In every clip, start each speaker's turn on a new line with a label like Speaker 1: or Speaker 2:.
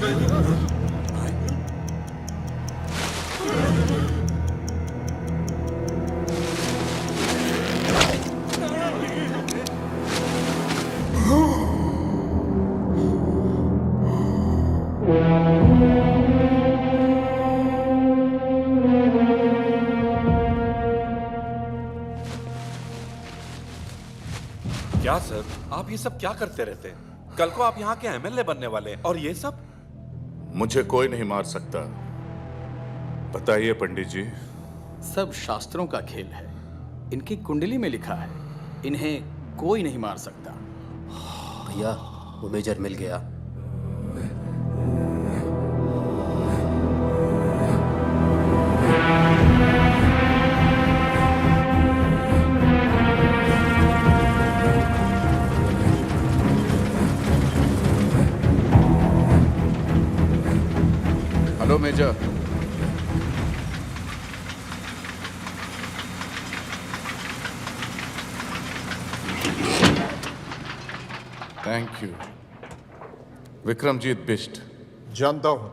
Speaker 1: क्या सर, आप ये सब क्या करते रहते हैं? कल को आप यहाँ के एमएलए बनने वाले हैं और ये सब?
Speaker 2: मुझे कोई नहीं मार सकता। बताइए पंडित जी।
Speaker 3: सब शास्त्रों का खेल है। इनकी कुंडली में लिखा है, इन्हें कोई नहीं मार सकता।
Speaker 4: भैया, वो मेजर मिल गया।
Speaker 2: Hello major. Thank you. Vikramjit Bisht.
Speaker 5: जानता हूं,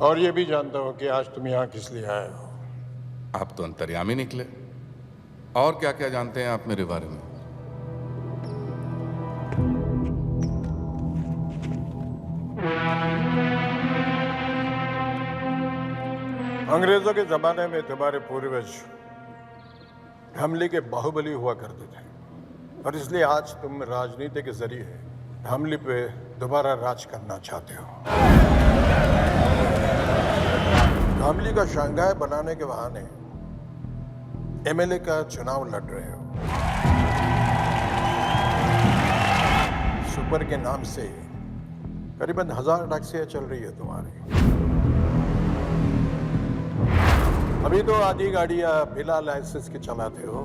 Speaker 5: और ये भी जानता हूं कि आज तुम यहां किस लिए आए हो।
Speaker 2: आप तो अंतर्यामी निकले। और क्या क्या जानते हैं आप मेरे बारे में?
Speaker 5: अंग्रेजों के जमाने में तुम्हारे पूर्वज हमले के बाहुबली हुआ करते थे, और इसलिए आज तुम राजनीति के जरिए हमले पे दोबारा राज करना चाहते हो। हमले का शंघाई बनाने के बहाने एमएलए का चुनाव लड़ रहे हो। सुपर के नाम से करीबन 1000 टैक्सियां चल रही है तुम्हारी। अभी तो आधी गाड़ियां बिना लाइसेंस के चलाते हो।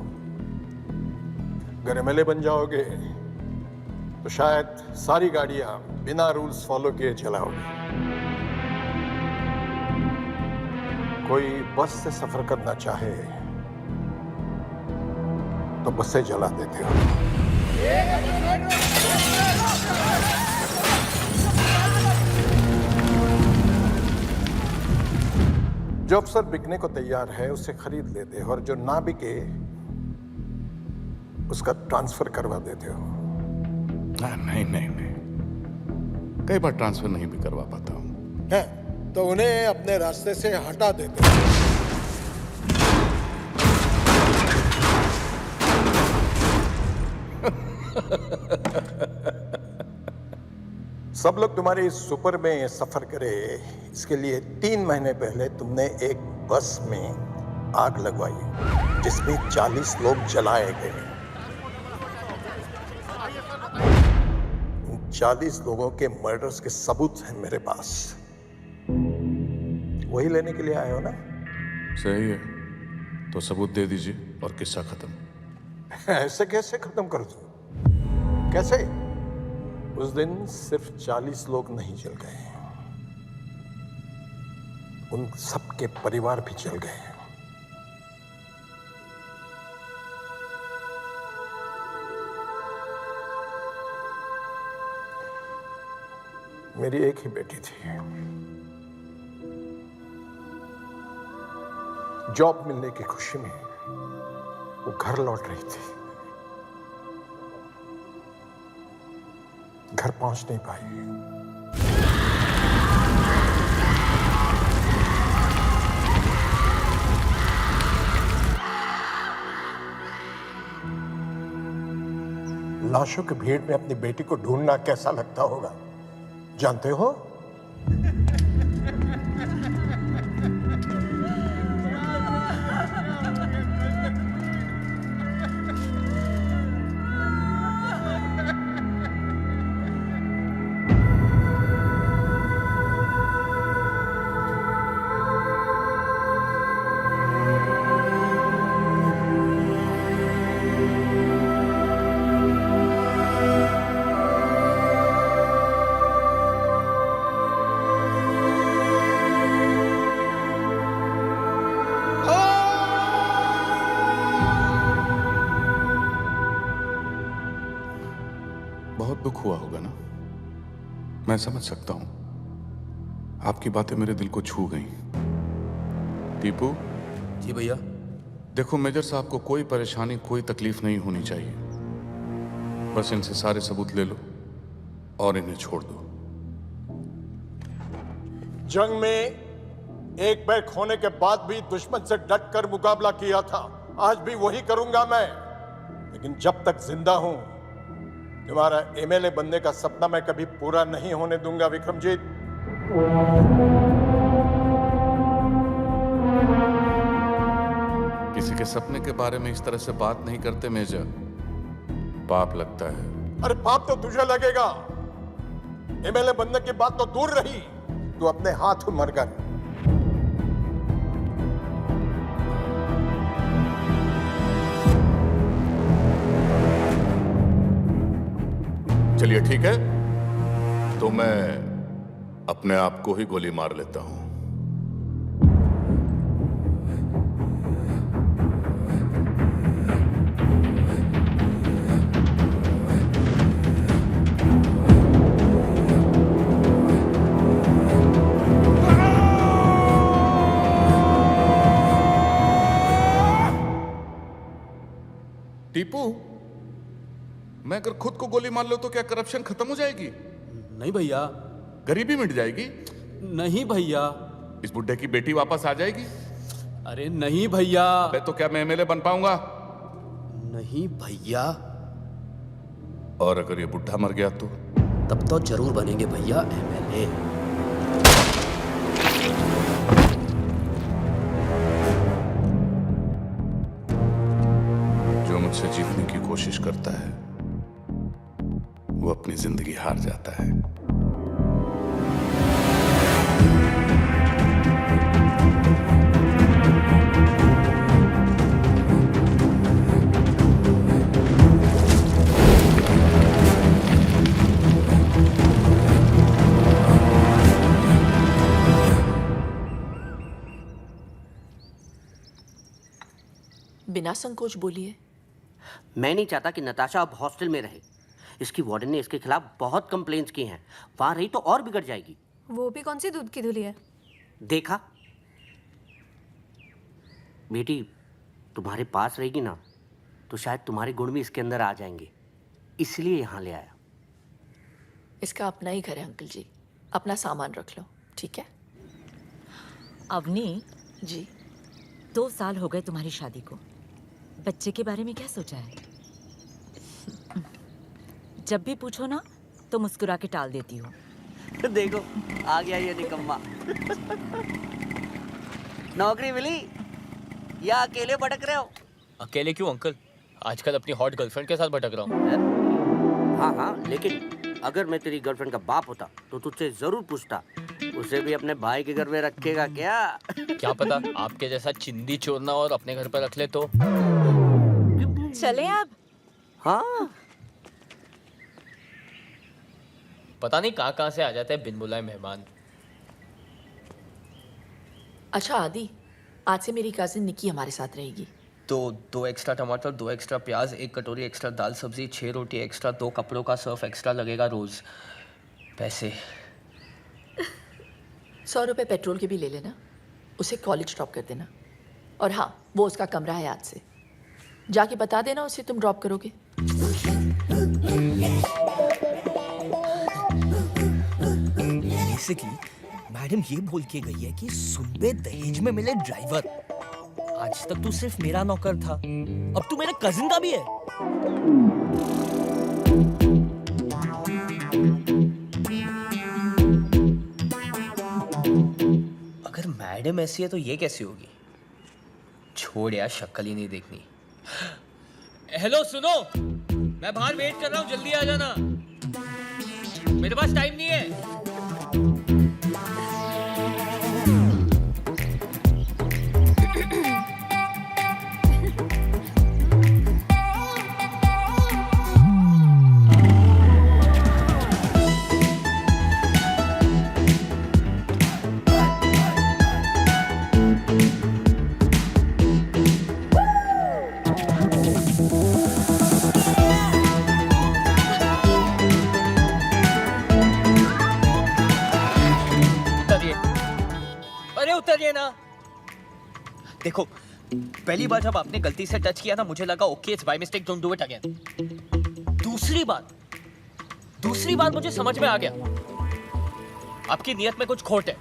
Speaker 5: अगर एमएलए बन जाओगे तो शायद सारी गाड़ियां बिना रूल्स फॉलो किए चलाओगे। कोई बस से सफर करना चाहे तो बसें जला देते हो। जो अफसर बिकने को तैयार है उसे खरीद लेते हो, और जो ना बिके उसका ट्रांसफर करवा देते हो।
Speaker 2: नहीं नहीं नहीं, कई बार ट्रांसफर नहीं भी करवा पाता हूँ।
Speaker 5: है तो उन्हें अपने रास्ते से हटा देते हो। सब लोग तुम्हारे इस सुपर में सफर करे, इसके लिए 3 महीने पहले तुमने एक बस में आग लगवाई जिसमें 40 लोग जलाए गए। उन 40 लोगों के मर्डर्स के सबूत हैं मेरे पास। वही लेने के लिए आए हो ना?
Speaker 2: सही है, तो सबूत दे दीजिए और किस्सा खत्म।
Speaker 5: ऐसे कैसे खत्म कर दूं? कैसे? उस दिन सिर्फ 40 लोग नहीं जल गए, उन सबके परिवार भी जल गए। मेरी एक ही बेटी थी। जॉब मिलने की खुशी में वो घर लौट रही थी। घर पहुंच नहीं पाई। लाशों की भीड़ में अपनी बेटी को ढूंढना कैसा लगता होगा, जानते हो?
Speaker 2: बहुत दुख हुआ होगा ना। मैं समझ सकता हूं, आपकी बातें मेरे दिल को छू गई। टीपू,
Speaker 4: जी भैया।
Speaker 2: देखो मेजर साहब को कोई परेशानी, कोई तकलीफ नहीं होनी चाहिए। बस इनसे सारे सबूत ले लो और इन्हें छोड़ दो।
Speaker 5: जंग में एक पैर खोने के बाद भी दुश्मन से डट कर मुकाबला किया था, आज भी वही करूंगा मैं। लेकिन जब तक जिंदा हूं, तुम्हारा एमएलए बनने का सपना मैं कभी पूरा नहीं होने दूंगा विक्रमजीत।
Speaker 2: किसी के सपने के बारे में इस तरह से बात नहीं करते मेजर, पाप लगता है।
Speaker 5: अरे पाप तो तुझे लगेगा, एमएलए बनने की बात तो दूर रही, तू अपने हाथ मर कर।
Speaker 2: चलिए ठीक है, तो मैं अपने आप को ही गोली मार लेता हूं। टीपू, मैं अगर खुद को गोली मार लो तो क्या करप्शन खत्म हो जाएगी?
Speaker 3: नहीं भैया।
Speaker 2: गरीबी मिट जाएगी?
Speaker 3: नहीं भैया।
Speaker 2: इस बुड्ढे की बेटी वापस आ जाएगी?
Speaker 3: अरे नहीं भैया।
Speaker 2: तो क्या मैं एमएलए बन पाऊंगा?
Speaker 4: नहीं भैया।
Speaker 2: और अगर ये बुड्ढा मर गया तो?
Speaker 4: तब तो जरूर बनेंगे भैया एमएलए।
Speaker 2: जो मुझसे जीतने की कोशिश करता है वो अपनी जिंदगी हार जाता है।
Speaker 6: बिना संकोच बोलिए।
Speaker 7: मैं नहीं चाहता कि नताशा अब हॉस्टल में रहे। इसकी वार्डन ने इसके खिलाफ बहुत कंप्लेंट्स की हैं। वहां रही तो और बिगड़ जाएगी।
Speaker 8: वो भी कौन सी दूध की धुली है?
Speaker 7: देखा बेटी, तुम्हारे पास रहेगी ना तो शायद तुम्हारे गुण भी इसके अंदर आ जाएंगे, इसलिए यहाँ ले आया।
Speaker 6: इसका अपना ही घर है अंकल जी, अपना सामान रख लो, ठीक है?
Speaker 9: अवनी
Speaker 6: जी।
Speaker 9: 2 साल हो गए तुम्हारी शादी को, बच्चे के बारे में क्या सोचा है? जब भी पूछो ना तो मुस्कुरा के टाल देती हो।
Speaker 7: देखो आ गया ये निकम्मा। नौकरी मिली या अकेले भटक रहे हो?
Speaker 10: अकेले क्यों अंकल, आजकल अपनी हॉट गर्लफ्रेंड के साथ भटक रहा हूँ।
Speaker 7: हाँ हाँ, लेकिन अगर मैं तेरी गर्लफ्रेंड का बाप होता तो तुझसे जरूर पूछता, उसे भी अपने भाई के घर में रखेगा क्या?
Speaker 10: क्या पता आपके जैसा चिंदी चोरना और अपने घर पर रख ले तो।
Speaker 9: चले आप?
Speaker 7: हाँ,
Speaker 10: पता नहीं कहाँ से आ जाते हैं बिन बुलाए मेहमान।
Speaker 6: अच्छा आदि, आज से मेरी कजिन निकी हमारे साथ रहेगी।
Speaker 10: तो 2 एक्स्ट्रा टमाटर, 2 एक्स्ट्रा प्याज, 1 कटोरी एक्स्ट्रा दाल सब्जी, 6 रोटी एक्स्ट्रा, 2 कपड़ों का सर्फ एक्स्ट्रा लगेगा रोज। पैसे
Speaker 6: 100 रुपये पेट्रोल के भी ले लेना, उसे कॉलेज ड्रॉप कर देना। और हाँ, वो उसका कमरा है आज से, जाके बता देना उसे तुम ड्रॉप करोगे।
Speaker 11: बेसिकली मैडम ये बोल के गई है कि सुबह दहेज में मिले ड्राइवर। आज तक तू सिर्फ मेरा नौकर था, अब तू मेरे कजिन का भी है।
Speaker 10: अगर मैडम ऐसी है तो ये कैसी होगी? छोड़ यार, शक्ल ही नहीं देखनी। हेलो सुनो, मैं बाहर वेट कर रहा हूँ, जल्दी आ जाना, मेरे पास टाइम नहीं है। करिए ना। देखो, पहली बार जब आपने गलती से टच किया ना, मुझे लगा okay it's by mistake, don't do it again. दूसरी बार मुझे समझ में आ गया आपकी नियत में कुछ खोट है।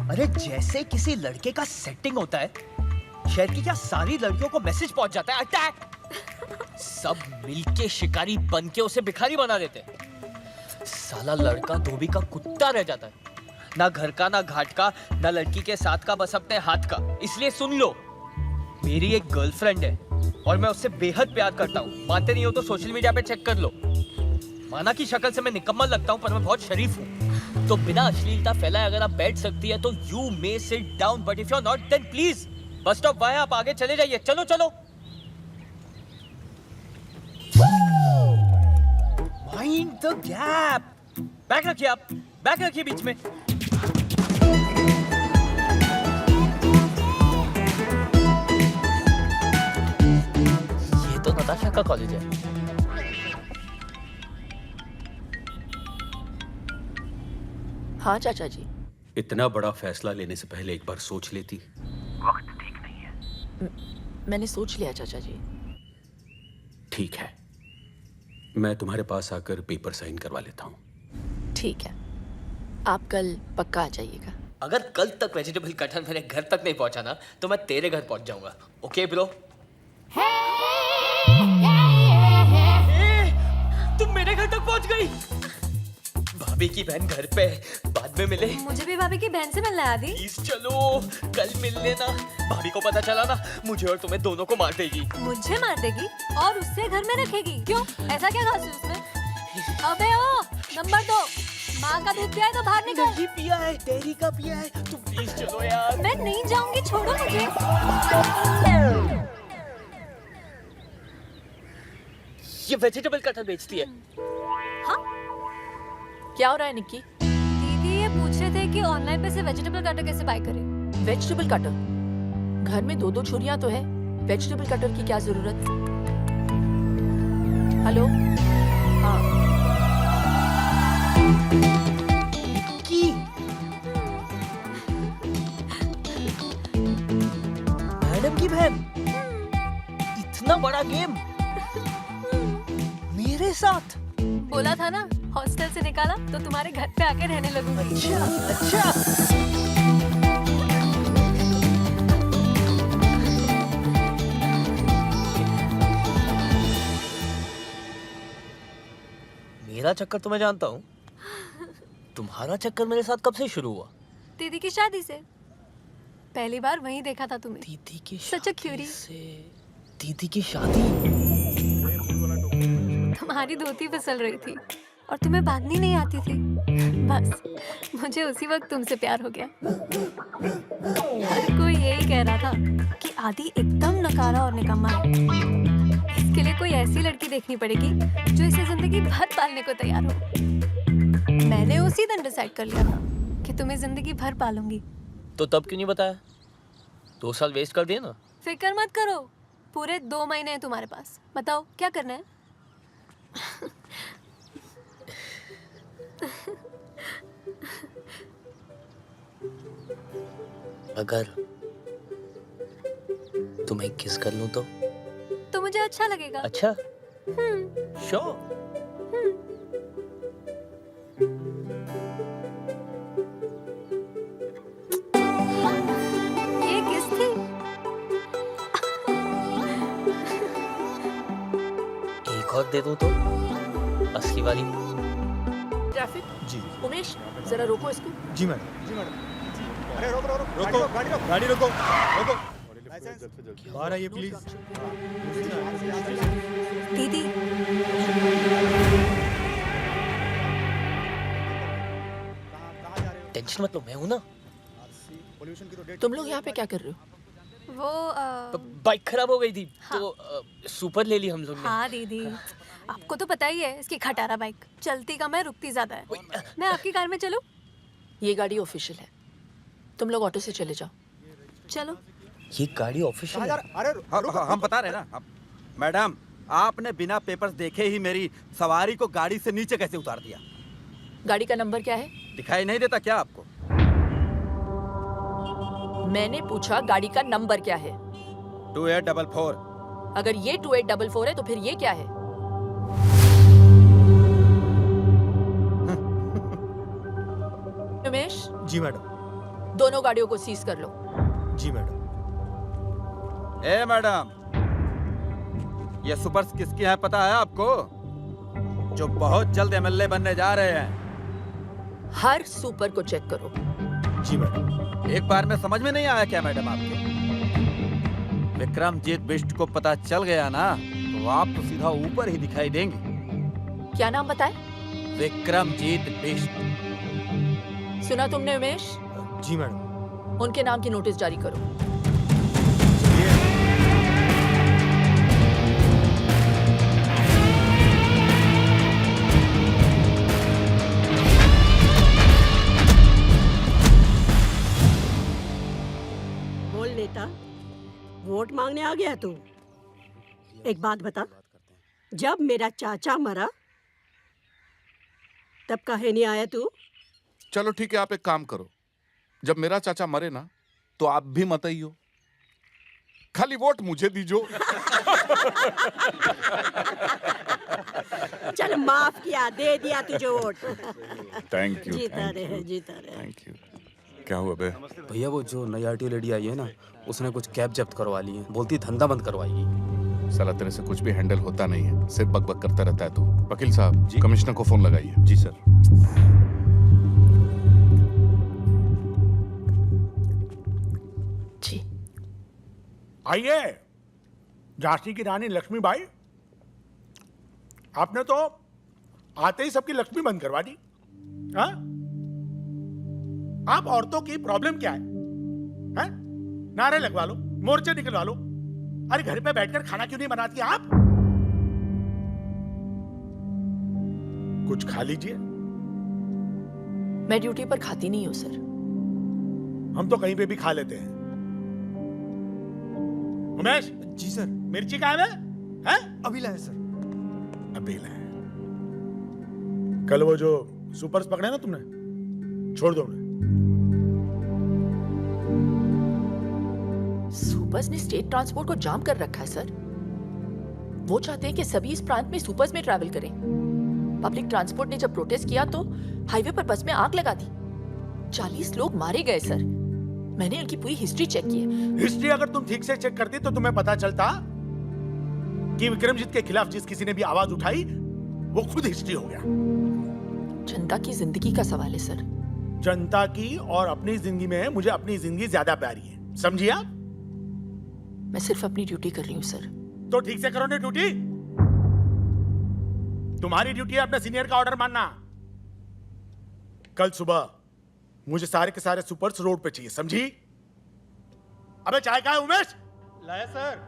Speaker 10: अरे जैसे किसी लड़के का सेटिंग होता है, शहर की क्या सारी लड़कियों को मैसेज पहुंच जाता है अटैक, सब मिलके शिकारी बन के उसे भिखारी बना देते। साला लड़का धोबी का कुत्ता रह जाता है, ना घर का ना घाट का ना लड़की के साथ का, बस अपने हाथ का। इसलिए सुन लो, मेरी एक गर्लफ्रेंड है और मैं उससे बेहद प्यार करता हूँ। मानते नहीं हो तो सोशल मीडिया पे चेक कर लो। माना की शक्ल से मैं निकम्मा लगता हूँ पर मैं बहुत शरीफ हूँ। तो बिना अश्लीलता फैलाए अगर आप बैठ सकती है तो you may sit down, but if you are not then please बस स्टॉप वहाँ, आप आगे चले जाइए। चलो चलो। Mind the gap. बैग रखिए, आप बैग रखिए बीच में। ये तो नताशा का कॉलेज है।
Speaker 6: हाँ चाचा जी।
Speaker 12: इतना बड़ा फैसला लेने से पहले एक बार सोच लेती। वक्त ठीक नहीं है।
Speaker 6: मैंने सोच लिया चाचा जी।
Speaker 12: ठीक है, मैं तुम्हारे पास आकर पेपर साइन करवा लेता हूँ।
Speaker 6: ठीक है, आप कल पक्का आ जाइएगा।
Speaker 10: अगर कल तक वेजिटेबल कटहल मेरे घर तक नहीं पहुंचा ना तो मैं तेरे घर पहुंच जाऊंगा। Okay bro? तुम मेरे घर तक पहुंच गई। भाभी की बहन घर पे, बाद में मिले।
Speaker 8: मुझे भी भाभी की बहन से मिलना है आदि।
Speaker 10: प्लीज चलो, कल मिल लेना। भाभी को पता चला ना, मुझे और तुम्हें दोनों को मार देगी।
Speaker 8: मुझे मार देगी और उससे घर में रखेगी? क्यों, ऐसा क्या खास है उसमें? अबे ओ, नंबर 2, माँ का दूध पिया है तो बाहर निकल।
Speaker 10: नहीं पिया है, डेयरी का पिया है। तुम प्लीज चलो यार।
Speaker 8: मैं नहीं जाऊंगी, छोड़ो मुझे।
Speaker 10: ये वेजिटेबल कटहल बेचती है।
Speaker 8: हाँ?
Speaker 6: क्या हो रहा है निक्की?
Speaker 8: दीदी ये पूछ रहे थे कि ऑनलाइन पे से वेजिटेबल कटर कैसे बाय करें।
Speaker 6: Vegetable cutter? घर में 2-2 छुरियां तो है, वेजिटेबल कटर की क्या जरूरत? हेलो? हाँ।
Speaker 10: की मैडम की बहन, इतना बड़ा गेम मेरे साथ?
Speaker 8: बोला था ना, हॉस्टल से निकाला तो तुम्हारे घर पे आके रहने लगूंगी।
Speaker 10: अच्छा अच्छा। मेरा चक्कर तो मैं जानता हूँ, तुम्हारा चक्कर मेरे साथ कब से शुरू हुआ?
Speaker 8: दीदी की शादी से। पहली बार वहीं देखा था तुम्हें।
Speaker 10: दीदी की
Speaker 8: सच अ क्यूरी।
Speaker 10: दीदी की शादी?
Speaker 8: तुम्हारी धोती फिसल रही थी और तुम्हें बांधनी नहीं आती थी। बस मुझे उसी वक्त तुमसे प्यार हो गया। हर कोई यही कह रहा था कि आदि एकदम नकारा और निकम्मा है। इसके लिए कोई ऐसी लड़की देखनी पड़ेगी जो इसे जिंदगी भर पालने को तैयार हो। मैंने उसी दिन डिसाइड कर लिया था कि तुम्हें जिंदगी भर पालूंगी।
Speaker 10: तो तब क्यों नहीं बताया? 2 साल वेस्ट कर दिए ना।
Speaker 8: फिक्र मत करो, पूरे 2 महीने हैं तुम्हारे पास। बताओ क्या करना है?
Speaker 10: अगर तुम्हें किस कर लूं
Speaker 8: तो मुझे अच्छा लगेगा।
Speaker 10: अच्छा? श्योर।
Speaker 8: ये किस थी?
Speaker 10: एक और दे दूं तो? असली वाली।
Speaker 6: ट्रैफिक? जी। उमेश, जरा रोको इसको।
Speaker 5: जी मैडम। जी मैडम। अरे रोको रोको रोको, गाड़ी रोको रोको। बाहर आइए प्लीज।
Speaker 8: दीदी
Speaker 10: टेंशन मत लो, मैं हूं ना।
Speaker 6: तुम लोग यहाँ पे क्या कर रहे हो?
Speaker 8: वो
Speaker 10: बाइक खराब हो गई थी तो सुपर ले ली हम लोग ने।
Speaker 8: हाँ दीदी, आपको तो पता ही है इसकी खटारा बाइक चलती कम है, रुकती ज्यादा है। मैं आपकी कार में चलूं?
Speaker 6: ये गाड़ी ऑफिशियल है, तुम लोग ऑटो से चले जाओ।
Speaker 8: चलो।
Speaker 10: ये गाड़ी ऑफिशियल है?
Speaker 13: अरे हम बता रहे ना मैडम, आपने बिना पेपर्स देखे ही मेरी सवारी को गाड़ी से नीचे कैसे उतार दिया?
Speaker 6: गाड़ी का नंबर क्या है?
Speaker 13: दिखाई नहीं देता क्या आपको?
Speaker 6: मैंने पूछा गाड़ी का नंबर क्या है?
Speaker 13: 2844।
Speaker 6: अगर ये 2844 है तो फिर ये क्या है? उमेश,
Speaker 11: जी मैडम।
Speaker 6: दोनों गाड़ियों को सीज कर लो।
Speaker 11: जी मैडम।
Speaker 13: ए मैडम, ये सुपर्स किसकी है पता है आपको? जो बहुत जल्द एमएलए बनने जा रहे हैं।
Speaker 6: हर सुपर को चेक करो।
Speaker 11: जी मैडम।
Speaker 13: एक बार में समझ में नहीं आया क्या मैडम आपके? विक्रमजीत बिष्ट को पता चल गया ना तो आप तो सीधा ऊपर ही दिखाई देंगे।
Speaker 6: क्या नाम बताए?
Speaker 13: विक्रमजीत बिष्ट।
Speaker 6: सुना तुमने उमेश?
Speaker 11: जी मैडम।
Speaker 6: उनके नाम की नोटिस जारी करो।
Speaker 14: बोल नेता, वोट मांगने आ गया तू? एक बात बता, जब मेरा चाचा मरा तब काहे नहीं आया तू?
Speaker 2: चलो ठीक है, आप एक काम करो, जब मेरा चाचा मरे ना तो आप भी मत आइयो, खाली वोट मुझे दीजो।
Speaker 14: चल माफ किया, दे दिया तुझे वोट।
Speaker 2: Thank you.
Speaker 14: जीता रहे, जीता रहे।
Speaker 2: Thank you. क्या हुआ बे?
Speaker 4: भैया वो जो नई आरटीओ लेडी आई है ना, उसने कुछ कैब जब्त करवा ली है, बोलती धंधा बंद करवाएगी।
Speaker 2: साला तेरे से कुछ भी हैंडल होता नहीं है, सिर्फ बकबक करता रहता है तू। वकील साहब जी, कमिश्नर को फोन लगाइए। जी सर।
Speaker 6: जी
Speaker 15: आइए। झांसी की रानी लक्ष्मीबाई, आपने तो आते ही सबकी लक्ष्मी बंद करवा दी। हाँ? आप औरतों की प्रॉब्लम क्या है? हैं? नारे लगवा लो, मोर्चे निकलवा लो। अरे घर पे बैठकर खाना क्यों नहीं बनाती आप? कुछ खा लीजिए।
Speaker 6: मैं ड्यूटी पर खाती नहीं हूँ सर।
Speaker 15: हम तो कहीं पे भी खा लेते हैं। उमेश।
Speaker 11: जी सर।
Speaker 15: मिर्ची कहाँ है? हैं?
Speaker 11: अभी लाए सर।
Speaker 15: अभी लाए। कल वो जो सुपर्स पकड़े ना तुमने, छोड़ दो उन्हें।
Speaker 6: सुपर्स ने स्टेट ट्रांसपोर्ट को जाम कर रखा है सर। वो चाहते हैं कि सभी इस प्रांत में सुपर्स में ट्रैवल करें। पब्लिक ट्रांसपोर्ट ने जब प्रोटेस्ट किया तो हाईवे पर बस में आग लगा दी। 40 लोग मारे गए सर। मैंने उनकी पूरी हिस्ट्री चेक की है।
Speaker 15: हिस्ट्री अगर तुम ठीक से चेक करती तो तुम्हें पता चलता कि विक्रमजीत के खिलाफ जिस किसी ने भी आवाज उठाई वो खुद हिस्ट्री हो गया।
Speaker 6: जनता की जिंदगी का सवाल है सर।
Speaker 15: जनता की और अपनी जिंदगी में मुझे अपनी जिंदगी ज्यादा प्यारी है, समझिए आप?
Speaker 6: मैं सिर्फ अपनी ड्यूटी कर रही हूँ सर।
Speaker 15: तो ठीक से करो ना ड्यूटी। तुम्हारी ड्यूटी है अपने सीनियर का ऑर्डर मानना। कल सुबह मुझे सारे के सारे सुपर्स रोड पे चाहिए, समझी? अबे चाय कहाँ है उमेश? लाया सर।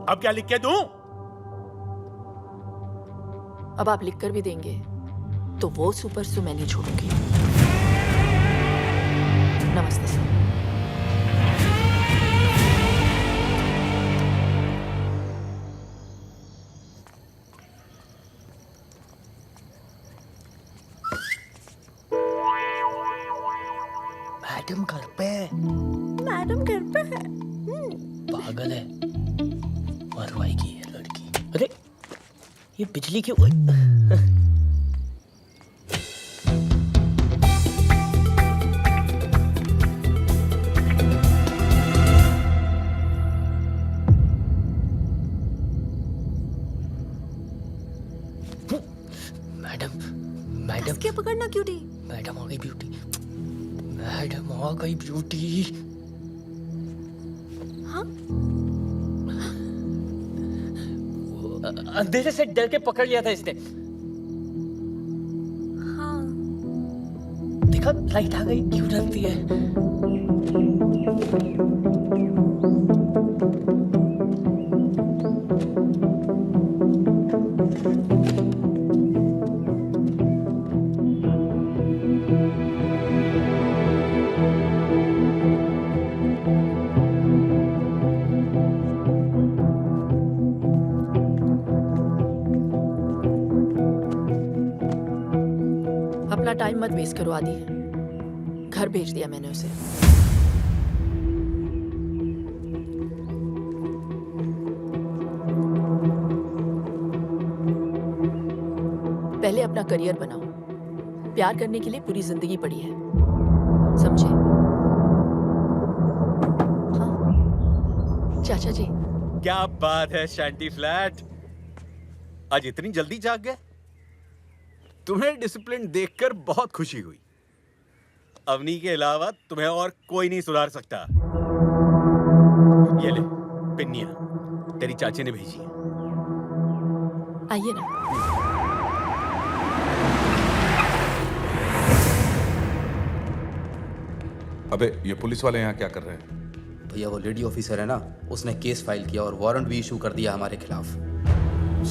Speaker 15: अब क्या लिख के दूं?
Speaker 6: अब आप लिख कर भी देंगे तो वो सुपर्स तो मैं नहीं छोड़ूंगी। नमस्ते सर।
Speaker 11: मैडम घर पे है।
Speaker 14: मैडम घर पे है।
Speaker 11: पागल है, मरवाएगी ये लड़की। अरे ये बिजली क्यों? मैडम
Speaker 8: क्या पकड़ना क्यूटी?
Speaker 11: मैडम आ गई ब्यूटी। मैडम आ गई ब्यूटी।
Speaker 8: हाँ?
Speaker 11: अंधेरे से डर के पकड़ लिया था इसने।
Speaker 8: हाँ।
Speaker 11: देखा लाइट आ गई, क्यों डरती है?
Speaker 6: अपना टाइम मत वेस्ट करो आदि। घर भेज दिया मैंने उसे। पहले अपना करियर बनाओ। प्यार करने के लिए पूरी जिंदगी पड़ी है, समझे? हाँ चाचा जी।
Speaker 12: क्या बात है शांति फ्लैट, आज इतनी जल्दी जाग गए? तुम्हें डिसिप्लिन देखकर बहुत खुशी हुई। अवनी के अलावा तुम्हें और कोई नहीं सुधार सकता। ये ले पिन्निया, तेरी चाची ने भेजी है।
Speaker 6: आइए ना।
Speaker 2: अबे ये पुलिस वाले यहाँ क्या कर रहे हैं?
Speaker 4: भैया वो लेडी ऑफिसर है ना, उसने केस फाइल किया और वारंट भी इशू कर दिया हमारे खिलाफ।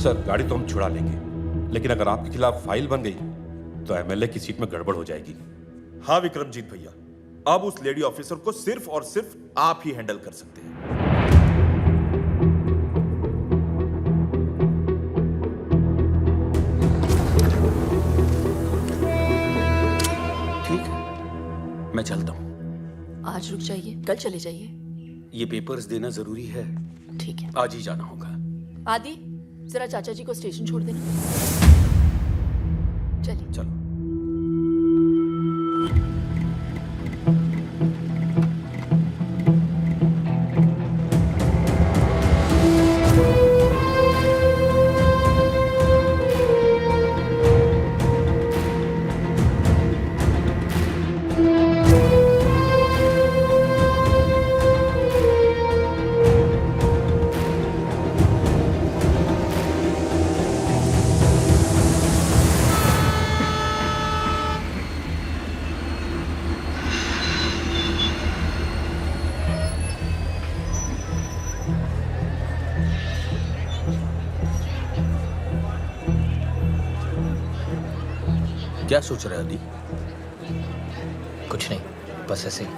Speaker 1: सर गाड़ी तो हम छुड़ा लेंगे, लेकिन अगर आपके खिलाफ फाइल बन गई तो एमएलए की सीट में गड़बड़ हो जाएगी। हाँ विक्रमजीत भैया, अब उस लेडी ऑफिसर को सिर्फ और सिर्फ आप ही हैंडल कर सकते हैं।
Speaker 12: ठीक है, मैं चलता हूँ।
Speaker 6: आज रुक जाइए, कल चले जाइए।
Speaker 12: ये पेपर्स देना जरूरी है।
Speaker 6: ठीक है,
Speaker 12: आज ही जाना होगा।
Speaker 6: आदि जरा चाचा जी को स्टेशन छोड़ देना। चलिए।
Speaker 12: चलो। क्या सोच रहे आदि?
Speaker 11: कुछ नहीं, बस ऐसे ही।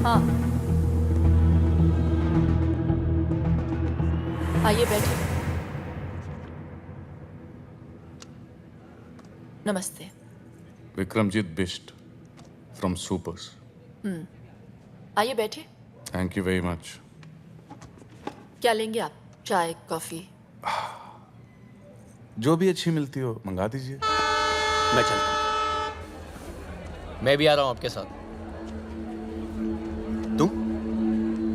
Speaker 6: हाँ आइए बैठिए। नमस्ते।
Speaker 2: Vikramjit Bisht from supers.
Speaker 6: आइए बैठिए।
Speaker 2: Thank you very much.
Speaker 6: क्या लेंगे आप? चाय, कॉफी?
Speaker 2: जो भी अच्छी मिलती हो मंगा दीजिए।
Speaker 12: मैं चलता हूँ।
Speaker 11: मैं भी आ रहा हूँ आपके साथ।
Speaker 12: तुम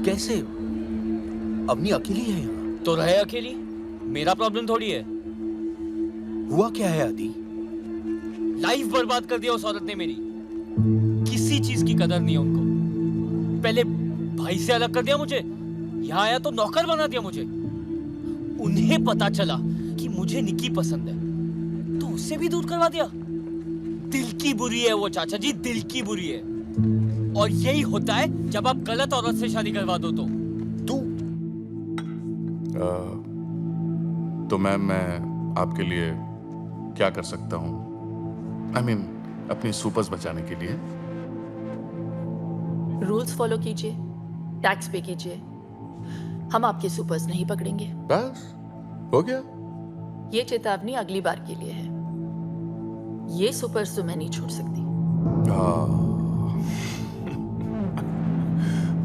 Speaker 12: कैसे? अवनी अकेली है यहाँ?
Speaker 11: तो रहे अकेली, मेरा प्रॉब्लम थोड़ी है।
Speaker 12: हुआ क्या है आदि?
Speaker 11: लाइफ बर्बाद कर दिया उस औरत ने मेरी। किसी चीज की कदर नहीं है उनको। पहले भाई से अलग कर दिया मुझे, यहाँ आया तो नौकर बना दिया मुझे। उन्हें पता चला कि मुझे निकी पसंद है तो उससे भी दूर करवा दिया। दिल की बुरी है वो चाचा जी, दिल की बुरी है। और यही होता है जब आप गलत औरत से शादी करवा दो तो।
Speaker 2: तो मैम मैं आपके लिए क्या कर सकता हूँ? I mean, अपनी सुपर्स बचाने के लिए।
Speaker 6: रूल्स फॉलो कीजिए, टैक्स पे कीजिए। हम आपके सुपर्स नहीं पकड़ेंगे।
Speaker 2: बस हो गया।
Speaker 6: ये चेतावनी अगली बार के लिए है। ये सुपर्स तो मैं नहीं छोड़ सकती।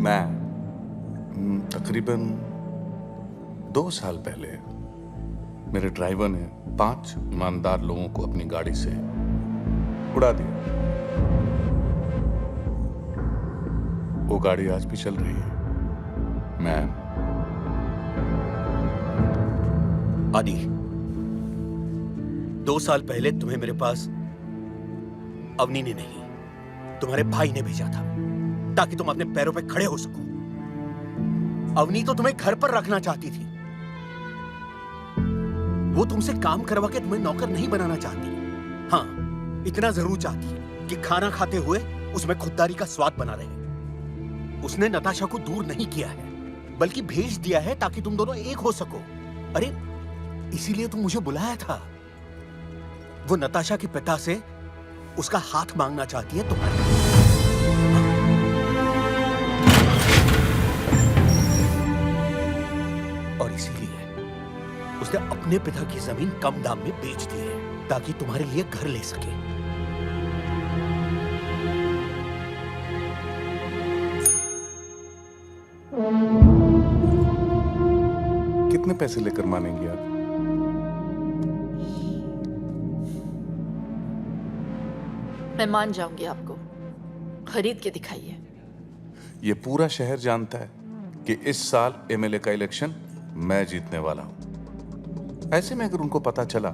Speaker 2: मैं तकरीबन 2 साल पहले मेरे ड्राइवर ने 5 ईमानदार लोगों को अपनी गाड़ी से उड़ा दिया। वो गाड़ी आज भी चल रही है। मैं
Speaker 12: आदि 2 साल पहले तुम्हें मेरे पास अवनी ने नहीं, तुम्हारे भाई ने भेजा था ताकि तुम अपने पैरों पे खड़े हो सको। अवनी तो तुम्हें घर पर रखना चाहती थी। वो तुमसे काम करवा के तुम्हें नौकर नहीं बनाना चाहती। हाँ, इतना जरूर चाहती है कि खाना खाते हुए उसमें खुददारी का स्वाद बना रहे। उसने नताशा को दूर नहीं किया है, बल्कि भेज दिया है ताकि तुम दोनों एक हो सको। अरे इसीलिए तुम मुझे बुलाया था। वो नताशा के पिता से उसका हाथ मांगना चाहती है तुम्हारे। इसीलिए उसने अपने पिता की जमीन कम दाम में बेच दी है ताकि तुम्हारे लिए घर ले सके।
Speaker 2: कितने पैसे लेकर मानेंगे आप?
Speaker 6: मैं मान जाऊंगी आपको, खरीद के दिखाइए।
Speaker 2: ये पूरा शहर जानता है कि इस साल एमएलए का इलेक्शन मैं जीतने वाला हूं। ऐसे में अगर उनको पता चला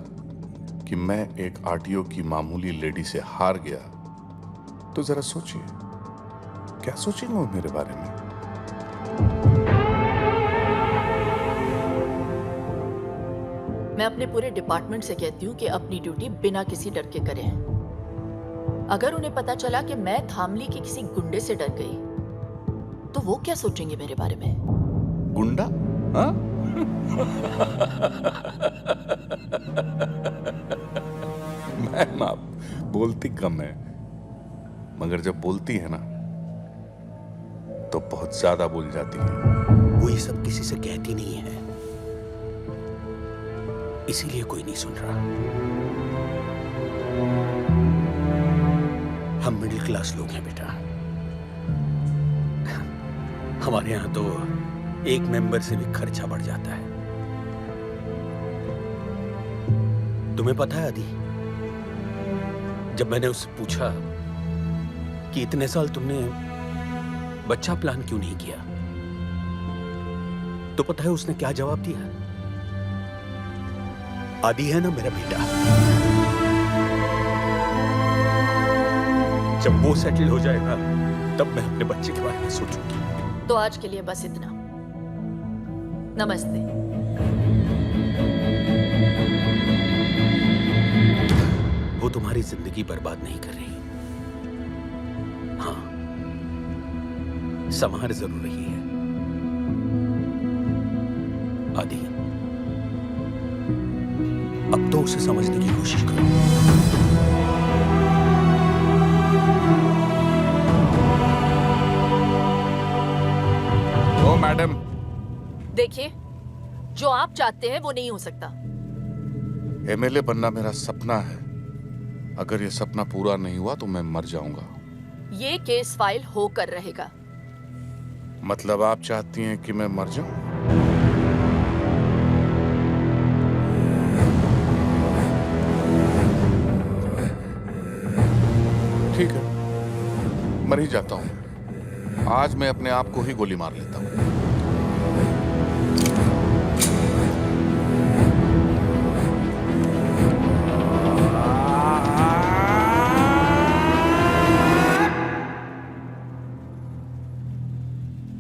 Speaker 2: कि मैं एक आरटीओ की मामूली लेडी से हार गया तो जरा सोचिए, क्या सोचेंगे वो मेरे बारे में?
Speaker 6: मैं अपने पूरे डिपार्टमेंट से कहती हूँ कि अपनी ड्यूटी बिना किसी डर के करें। अगर उन्हें पता चला कि मैं धामली के किसी गुंडे से डर गई तो वो क्या सोचेंगे मेरे बारे में?
Speaker 2: गुंडा? हाँ? मैम आप बोलती कम है, मगर जब बोलती है ना तो बहुत ज्यादा बोल जाती है।
Speaker 12: वो ये सब किसी से कहती नहीं है, इसीलिए कोई नहीं सुन रहा। हम मिडिल क्लास लोग हैं बेटा। हमारे यहां तो एक मेंबर से भी खर्चा बढ़ जाता है। तुम्हें पता है आदि, जब मैंने उससे पूछा कि इतने साल तुमने बच्चा प्लान क्यों नहीं किया, तो पता है उसने क्या जवाब दिया? आदि है ना मेरा बेटा, जब वो सेटल हो जाएगा तब मैं अपने बच्चे के बारे में सोचूंगी।
Speaker 6: तो आज के लिए बस इतना। नमस्ते।
Speaker 12: वो तुम्हारी जिंदगी बर्बाद नहीं कर रही। हाँ, संभार जरूर रही है। आदि, अब तो उसे समझने की कोशिश करो।
Speaker 2: ओ मैडम,
Speaker 6: देखिए, जो आप चाहते हैं वो नहीं हो सकता।
Speaker 2: एमएलए बनना मेरा सपना है। अगर ये सपना पूरा नहीं हुआ तो मैं मर जाऊंगा।
Speaker 6: ये केस फाइल होकर रहेगा।
Speaker 2: मतलब आप चाहती हैं कि मैं मर जाऊं? ठीक है, मर ही जाता हूं। आज मैं अपने आप को ही गोली मार लेता हूं।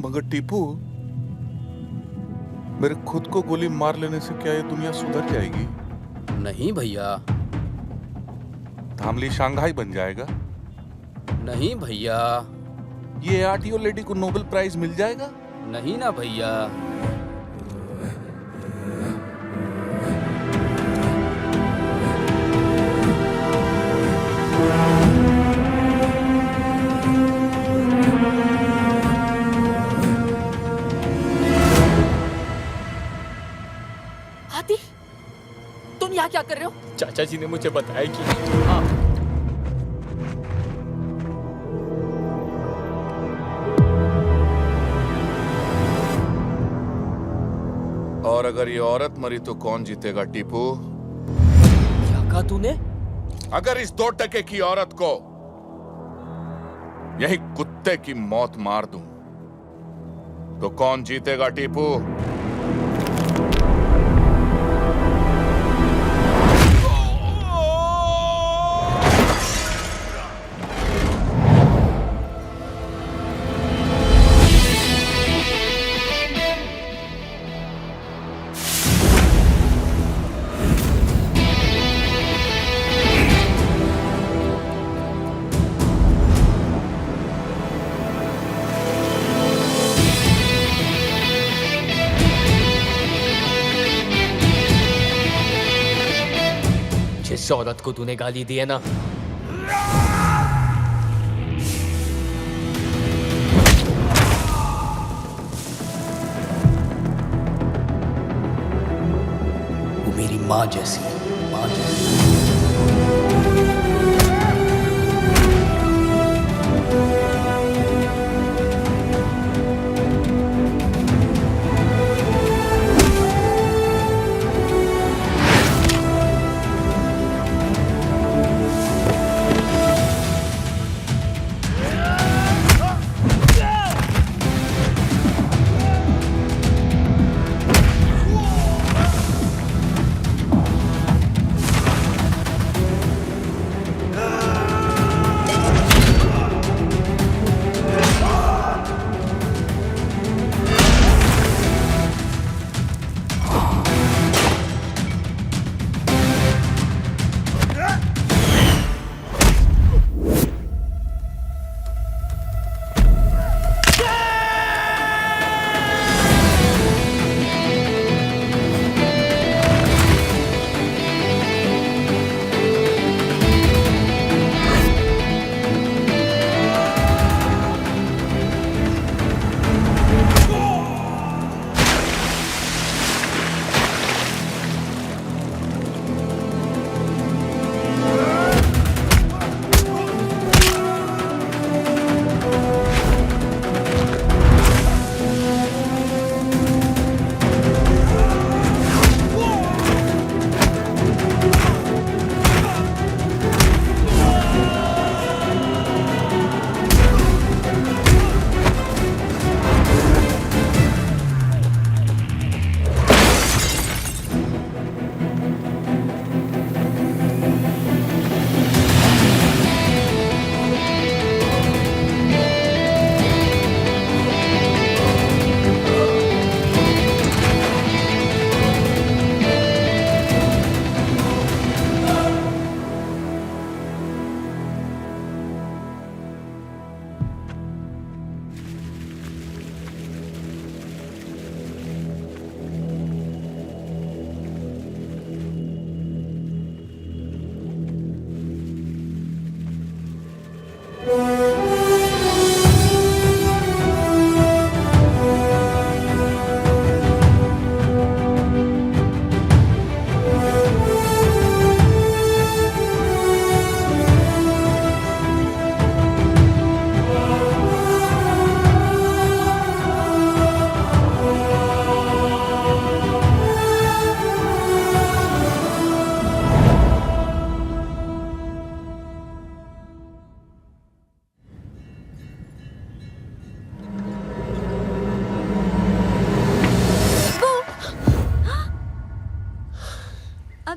Speaker 2: मगर टीपू, मेरे खुद को गोली मार लेने से क्या ये दुनिया सुधर जाएगी?
Speaker 4: नहीं भैया।
Speaker 2: धामली शंघाई बन जाएगा?
Speaker 4: नहीं भैया।
Speaker 2: ये आरटीओ लेडी को नोबेल प्राइज मिल जाएगा?
Speaker 4: नहीं ना भैया।
Speaker 6: आदि, तुम यहाँ क्या कर रहे हो?
Speaker 11: चाचा जी ने मुझे बताया कि
Speaker 2: और अगर ये औरत मरी तो कौन जीतेगा टीपू?
Speaker 11: क्या कहा तूने?
Speaker 2: अगर इस 2 टके की औरत को यही कुत्ते की मौत मार दूं तो कौन जीतेगा टीपू?
Speaker 11: जिस औरत को तूने गाली दी है ना,
Speaker 3: मेरी माँ जैसी है, माँ जैसी।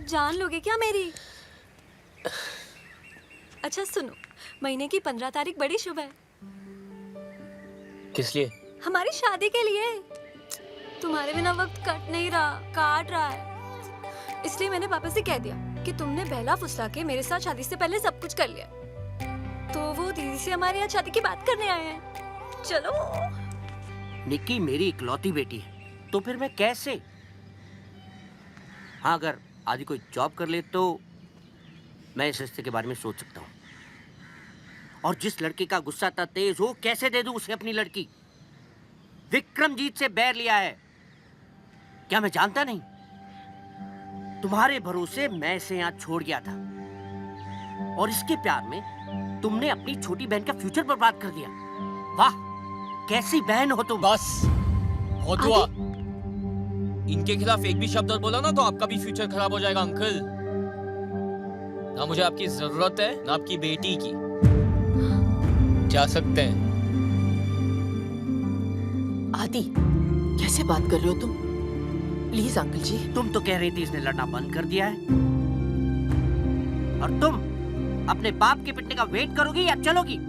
Speaker 8: जान लोगे क्या मेरी? अच्छा सुनो, महीने की 15 तारीख बड़ी शुभ है।
Speaker 11: किस लिए?
Speaker 8: हमारी शादी के लिए। तुम्हारे बिना वक्त कट नहीं रहा, काट रहा है। इसलिए मैंने पापा से कह दिया कि तुमने बहला फुसला के मेरे साथ शादी से पहले सब कुछ कर लिया। तो वो दीदी से हमारे यहाँ शादी की बात करने आए हैं। चलो।
Speaker 7: निक्की मेरी इकलौती बेटी है, तो फिर मैं कैसे? हाँ, अगर आदि कोई जॉब कर ले तो मैं इस रिश्ते के बारे में सोच सकता हूँ। और जिस लड़के का गुस्सा इतना तेज हो, कैसे दे दूं उसे अपनी लड़की? विक्रमजीत से बैर लिया है, क्या मैं जानता नहीं? तुम्हारे भरोसे मैं इसे यहाँ छोड़ गया था, और इसके प्यार में तुमने अपनी छोटी बहन का फ्यूचर बर्बाद कर दिया। वाह, कैसी बहन हो तुम।
Speaker 11: बस बहुत हुआ। इनके खिलाफ एक भी शब्द और बोला ना तो आपका भी फ्यूचर खराब हो जाएगा अंकल। ना मुझे आपकी जरूरत है ना आपकी बेटी की। जा सकते हैं।
Speaker 6: आदि, कैसे बात कर रहे हो तुम? प्लीज अंकल जी।
Speaker 7: तुम तो कह रही थी इसने लड़ना बंद कर दिया है, और तुम अपने बाप के पिटने का वेट करोगी या चलोगी?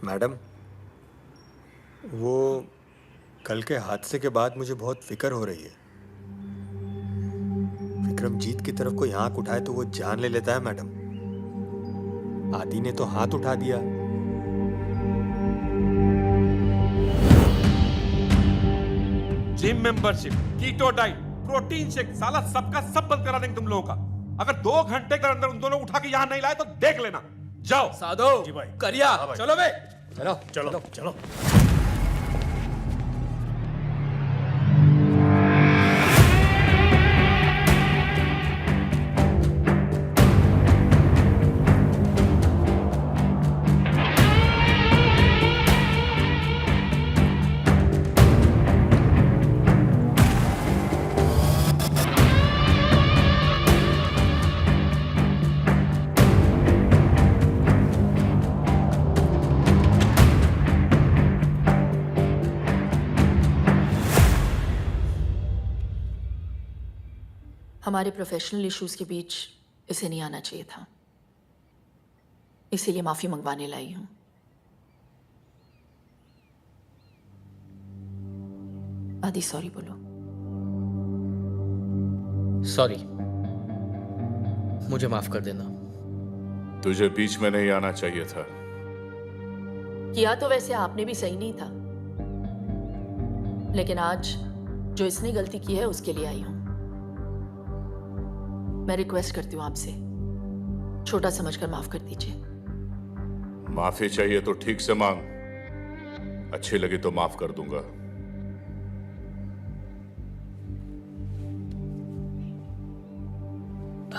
Speaker 16: मैडम, वो कल के हादसे के बाद मुझे बहुत फिक्र हो रही है। विक्रमजीत की तरफ कोई आंख उठाए तो वो जान ले लेता है मैडम। आदि ने तो हाथ उठा दिया।
Speaker 1: Gym membership, keto diet, protein shake, साला सबका सब बंद करा देंगे तुम लोगों का। अगर 2 घंटे के अंदर उन दोनों उठा के यहाँ नहीं लाए तो देख लेना। जाओ।
Speaker 10: साधो
Speaker 1: जी भाई।
Speaker 10: करिया चलो बे।
Speaker 12: चलो चलो चलो।
Speaker 6: हमारे प्रोफेशनल इश्यूज के बीच इसे नहीं आना चाहिए था, इसीलिए माफी मंगवाने लाई हूं। आदि सॉरी बोलो।
Speaker 11: सॉरी, मुझे माफ कर देना।
Speaker 2: तुझे बीच में नहीं आना चाहिए था।
Speaker 6: किया तो वैसे आपने भी सही नहीं था, लेकिन आज जो इसने गलती की है उसके लिए आई हूं। मैं रिक्वेस्ट करती हूँ आपसे, छोटा समझकर माफ कर दीजिए।
Speaker 2: माफी चाहिए तो ठीक से मांग, अच्छी लगी तो माफ कर दूंगा।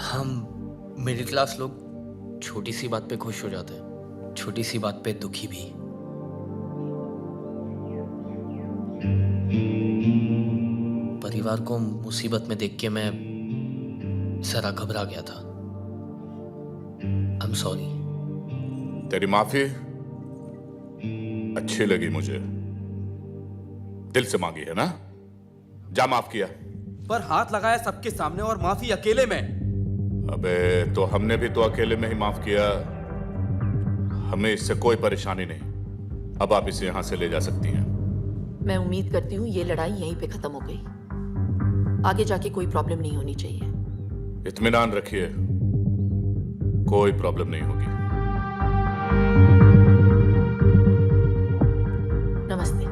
Speaker 11: हम मिडिल क्लास लोग छोटी सी बात पे खुश हो जाते हैं, छोटी सी बात पे दुखी भी। परिवार को मुसीबत में देख के मैं जरा घबरा गया था। I am sorry.
Speaker 2: तेरी माफी अच्छी लगी मुझे, दिल से मांगी है ना? जा माफ किया।
Speaker 10: पर हाथ लगाया सबके सामने और माफी अकेले में।
Speaker 2: अबे तो हमने भी तो अकेले में ही माफ किया, हमें इससे कोई परेशानी नहीं। अब आप इसे यहां से ले जा सकती हैं।
Speaker 6: मैं उम्मीद करती हूँ ये लड़ाई यहीं पे खत्म हो गई, आगे जाके कोई प्रॉब्लम नहीं होनी चाहिए।
Speaker 2: इत्मीनान रखिए, कोई प्रॉब्लम नहीं होगी।
Speaker 6: नमस्ते।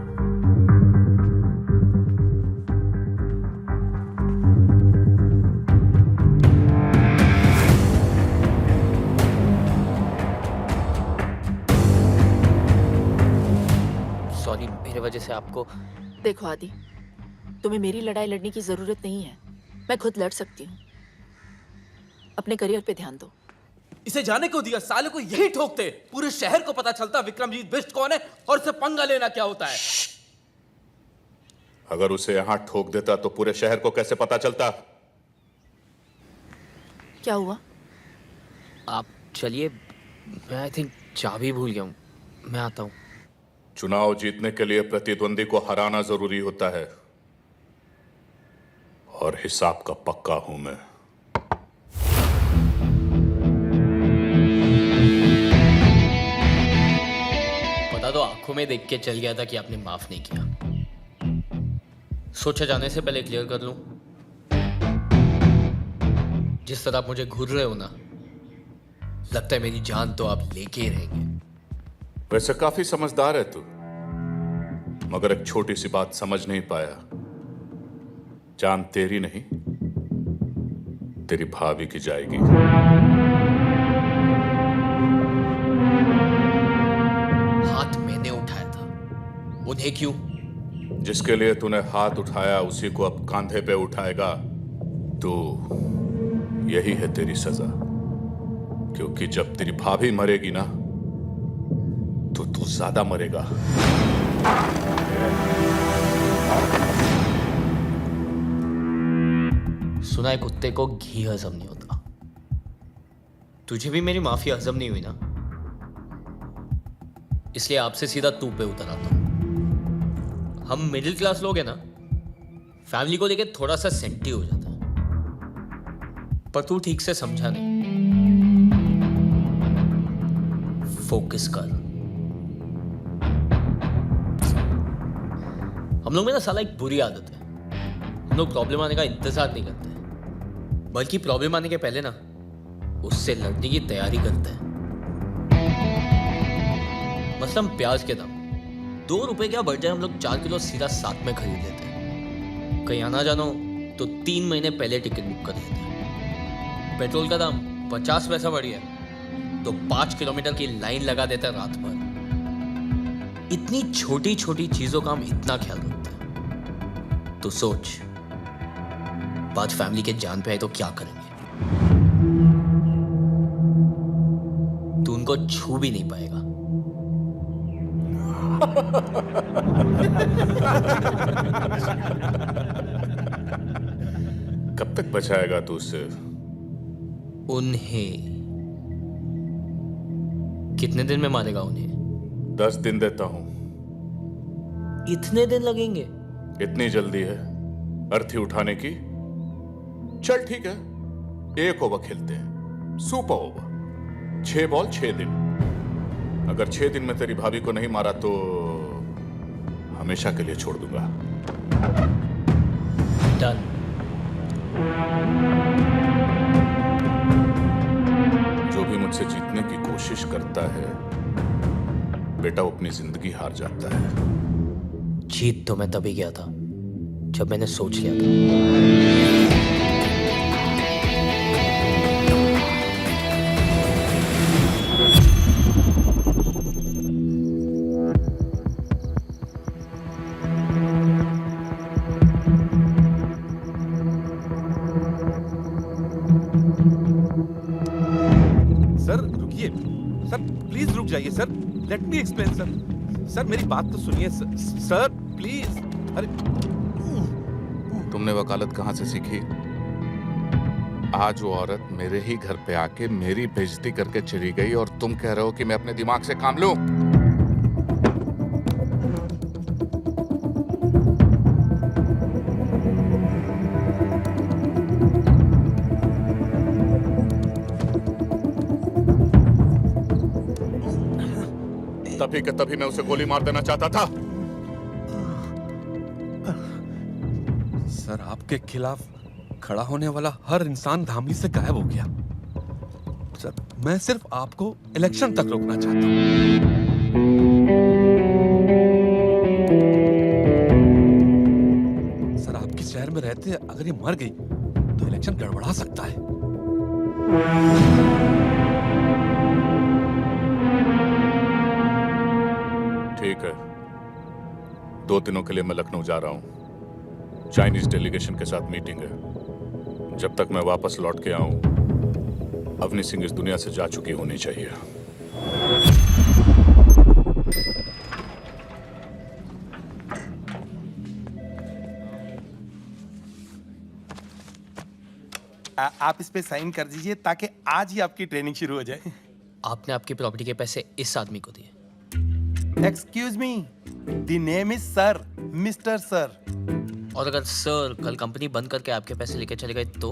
Speaker 11: सॉरी, मेरे वजह से आपको।
Speaker 6: देखो आदि, तुम्हें मेरी लड़ाई लड़ने की जरूरत नहीं है, मैं खुद लड़ सकती हूँ। अपने करियर पे ध्यान दो।
Speaker 10: इसे जाने को दिया, साले को यही ठोकते। पूरे शहर को पता चलता विक्रमजीत बिष्ट कौन है और इसे पंगा लेना क्या होता है।
Speaker 2: अगर उसे यहां ठोक देता तो पूरे शहर को कैसे पता चलता?
Speaker 6: क्या हुआ?
Speaker 11: आप चलिए, मैं आई थिंक चाबी भूल गया हूँ, मैं आता हूँ।
Speaker 2: चुनाव जीतने के लिए प्रतिद्वंदी को हराना जरूरी होता है, और हिसाब का पक्का हूं मैं।
Speaker 11: पता तो आंखों में देख के चल गया था कि आपने माफ नहीं किया। सोचा जाने से पहले क्लियर कर लूं, जिस तरह आप मुझे घूर रहे हो ना, लगता है मेरी जान तो आप लेके ही रहेंगे।
Speaker 2: वैसे काफी समझदार है तू, मगर एक छोटी सी बात समझ नहीं पाया। जान तेरी नहीं, तेरी भाभी की जाएगी।
Speaker 11: हाथ मैंने उठाया था, उन्हें क्यों?
Speaker 2: जिसके लिए तूने हाथ उठाया उसी को अब कांधे पे उठाएगा तो यही है तेरी सजा। क्योंकि जब तेरी भाभी मरेगी ना तो तू ज्यादा मरेगा।
Speaker 11: सुना है कुत्ते को घी हजम नहीं होता। तुझे भी मेरी माफी हजम नहीं हुई ना, इसलिए आपसे सीधा तू पे उतर आता हूं। हम मिडिल क्लास लोग हैं ना, फैमिली को लेके थोड़ा सा सेंटी हो जाता है, पर तू ठीक से समझा नहीं। फोकस कर। हम लोग में ना साला एक बुरी आदत है, हम लोग प्रॉब्लम आने का इंतजार नहीं करते, बल्कि प्रॉब्लम आने के पहले ना उससे लड़ने की तैयारी करते हैं। मसलन प्याज के दाम 2 रुपए क्या बढ़ जाए, हम लोग 4 किलो सीधा साथ में खरीद लेते हैं। कहीं आना जानो तो 3 महीने पहले टिकट बुक कर लेते हैं। पेट्रोल का दाम 50 पैसा बढ़ गया तो 5 किलोमीटर की लाइन लगा देते हैं रात भर। इतनी छोटी छोटी चीजों का हम इतना ख्याल रखते हैं। तो सोच, बात फैमिली के जान पे आए तो क्या करेंगे? तू उनको छू भी नहीं पाएगा।
Speaker 2: कब तक बचाएगा तू उससे?
Speaker 11: उन्हें कितने दिन में मारेगा उन्हें?
Speaker 2: 10 दिन देता हूं।
Speaker 11: इतने दिन लगेंगे?
Speaker 2: इतनी जल्दी है अर्थी उठाने की? चल ठीक है, 1 ओवर खेलते हैं, सुपर ओवर। 6 बॉल 6 दिन। अगर 6 दिन में तेरी भाभी को नहीं मारा तो हमेशा के लिए छोड़ दूंगा।
Speaker 11: डन।
Speaker 2: जो भी मुझसे जीतने की कोशिश करता है बेटा, वो अपनी जिंदगी हार जाता है।
Speaker 11: जीत तो मैं तभी गया था जब मैंने सोच लिया था।
Speaker 1: सर रुकिए, सर प्लीज रुक जाइए sir, let me explain sir. Sir मेरी बात तो सुनिए सर प्लीज। अरे
Speaker 2: तुमने वकालत कहां से सीखी? आज वो औरत मेरे ही घर पे आके मेरी बेइज्जती करके चली गई और तुम कह रहे हो कि मैं अपने दिमाग से काम लूं? तभी के तभी मैं उसे गोली मार देना चाहता था।
Speaker 1: सर आपके खिलाफ खड़ा होने वाला हर इंसान धामी से गायब हो गया। सर मैं सिर्फ आपको इलेक्शन तक रोकना चाहता हूं। सर आपके शहर में रहते अगर ये मर गई तो इलेक्शन गड़बड़ा सकता है।
Speaker 2: ठीक है, 2 दिनों के लिए मैं लखनऊ जा रहा हूं। चाइनीज डेलीगेशन के साथ मीटिंग है। जब तक मैं वापस लौट के आऊं, अवनी सिंह इस दुनिया से जा चुकी होनी चाहिए।
Speaker 15: आप इस पे साइन कर दीजिए ताकि आज ही आपकी ट्रेनिंग शुरू हो जाए।
Speaker 11: आपने आपकी प्रॉपर्टी के पैसे इस आदमी को दिए?
Speaker 15: Excuse me, the name is sir, mister sir.
Speaker 11: और अगर सर कल कंपनी बंद करके आपके पैसे लेके चले गए तो?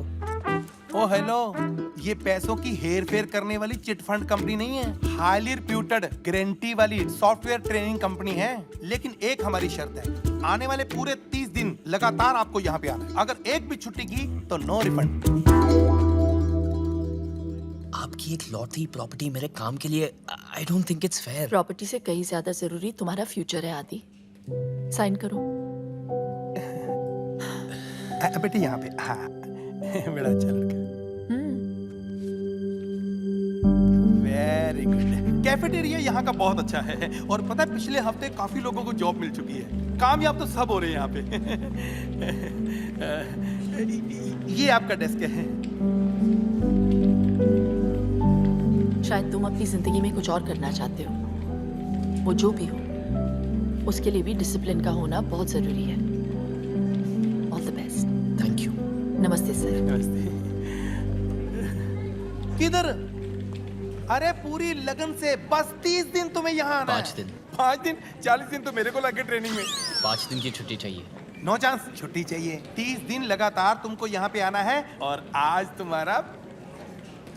Speaker 15: ओ हेलो, ये पैसों की हेर फेर करने वाली चिट फंड कंपनी नहीं है। हाईली रिप्यूटेड गारंटी वाली सॉफ्टवेयर ट्रेनिंग कंपनी है। लेकिन एक हमारी शर्त है, आने वाले पूरे 30 दिन लगातार आपको यहाँ पे आना है। अगर एक भी छुट्टी की तो नो रिफंड।
Speaker 11: आपकी एक लौती प्रॉपर्टी मेरे काम के लिए, I don't think it's fair.
Speaker 6: Property से कहीं ज्यादा जरूरी तुम्हारा फ्यूचर है आदि। साइन करो।
Speaker 15: बेटे यहाँ पे, हाँ बड़ा अच्छा लड़का। Very good. कैफेटेरिया यहाँ का बहुत अच्छा है और पता है पिछले हफ्ते काफी लोगों को जॉब मिल चुकी है। कामयाब तो सब हो रहे हैं यहाँ पे। ये आपका डेस्क है।
Speaker 6: शायद तुम अपनी जिंदगी में कुछ और करना चाहते हो। वो जो भी हो, उसके लिए भी डिसिप्लिन का होना बहुत जरूरी है। All the best.
Speaker 11: Thank you.
Speaker 6: नमस्ते सर।
Speaker 15: नमस्ते। किधर? अरे पूरी लगन से बस 30 दिन तुम्हें यहाँ आना है।
Speaker 11: 5 दिन।
Speaker 15: 5 दिन? 40 दिन तो मेरे को लगे ट्रेनिंग में।
Speaker 11: 5 दिन की छुट्टी चाहिए।
Speaker 15: नो चांस, छुट्टी चाहिए। 30 दिन लगातार तुमको यहाँ पे आना है और आज तुम्हारा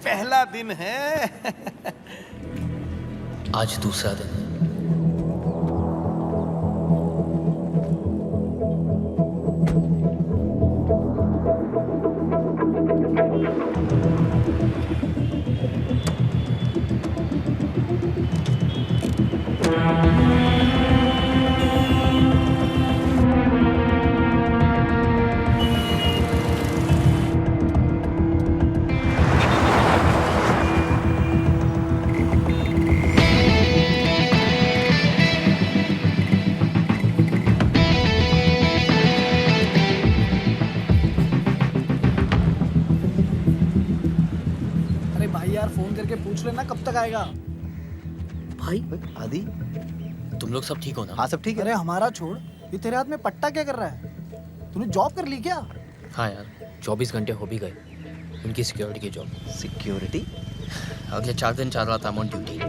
Speaker 15: पहला दिन है।
Speaker 11: आज दूसरा दिन है।
Speaker 17: पूछ लेना कब तक आएगा।
Speaker 10: भाई आदि, तुम लोग सब ठीक हो ना?
Speaker 17: हाँ सब ठीक है। अरे हमारा छोड़, ये तेरे हाथ में पट्टा क्या कर रहा है? तूने जॉब कर ली क्या?
Speaker 10: हाँ यार, 24 घंटे हो भी गए उनकी सिक्योरिटी की जॉब। सिक्योरिटी? अगले 4 दिन 4 रात ऑन ड्यूटी।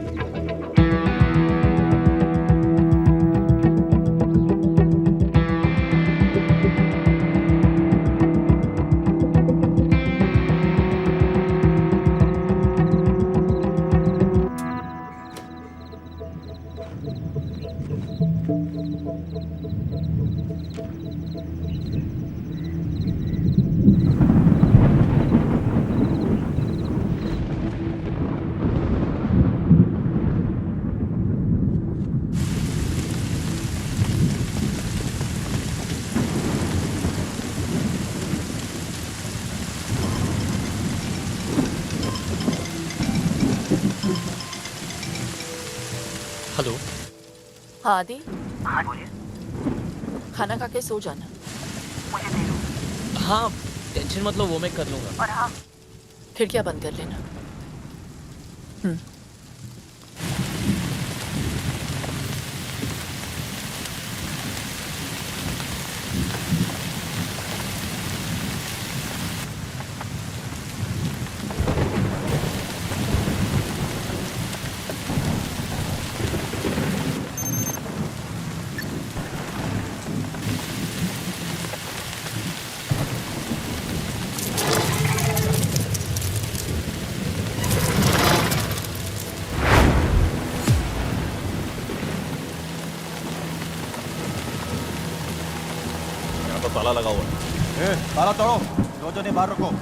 Speaker 10: हेलो।
Speaker 6: हाँ आदि। हाँ बोलिए। खाना खा के सो जाना।
Speaker 10: हाँ टेंशन मत लो, वो मैं कर लूंगा।
Speaker 6: और हाँ, खिड़कियां बंद कर लेना।
Speaker 1: तो ताला लगा हुआ है।
Speaker 17: ताला तोड़ो, दो जने बाहर रखो।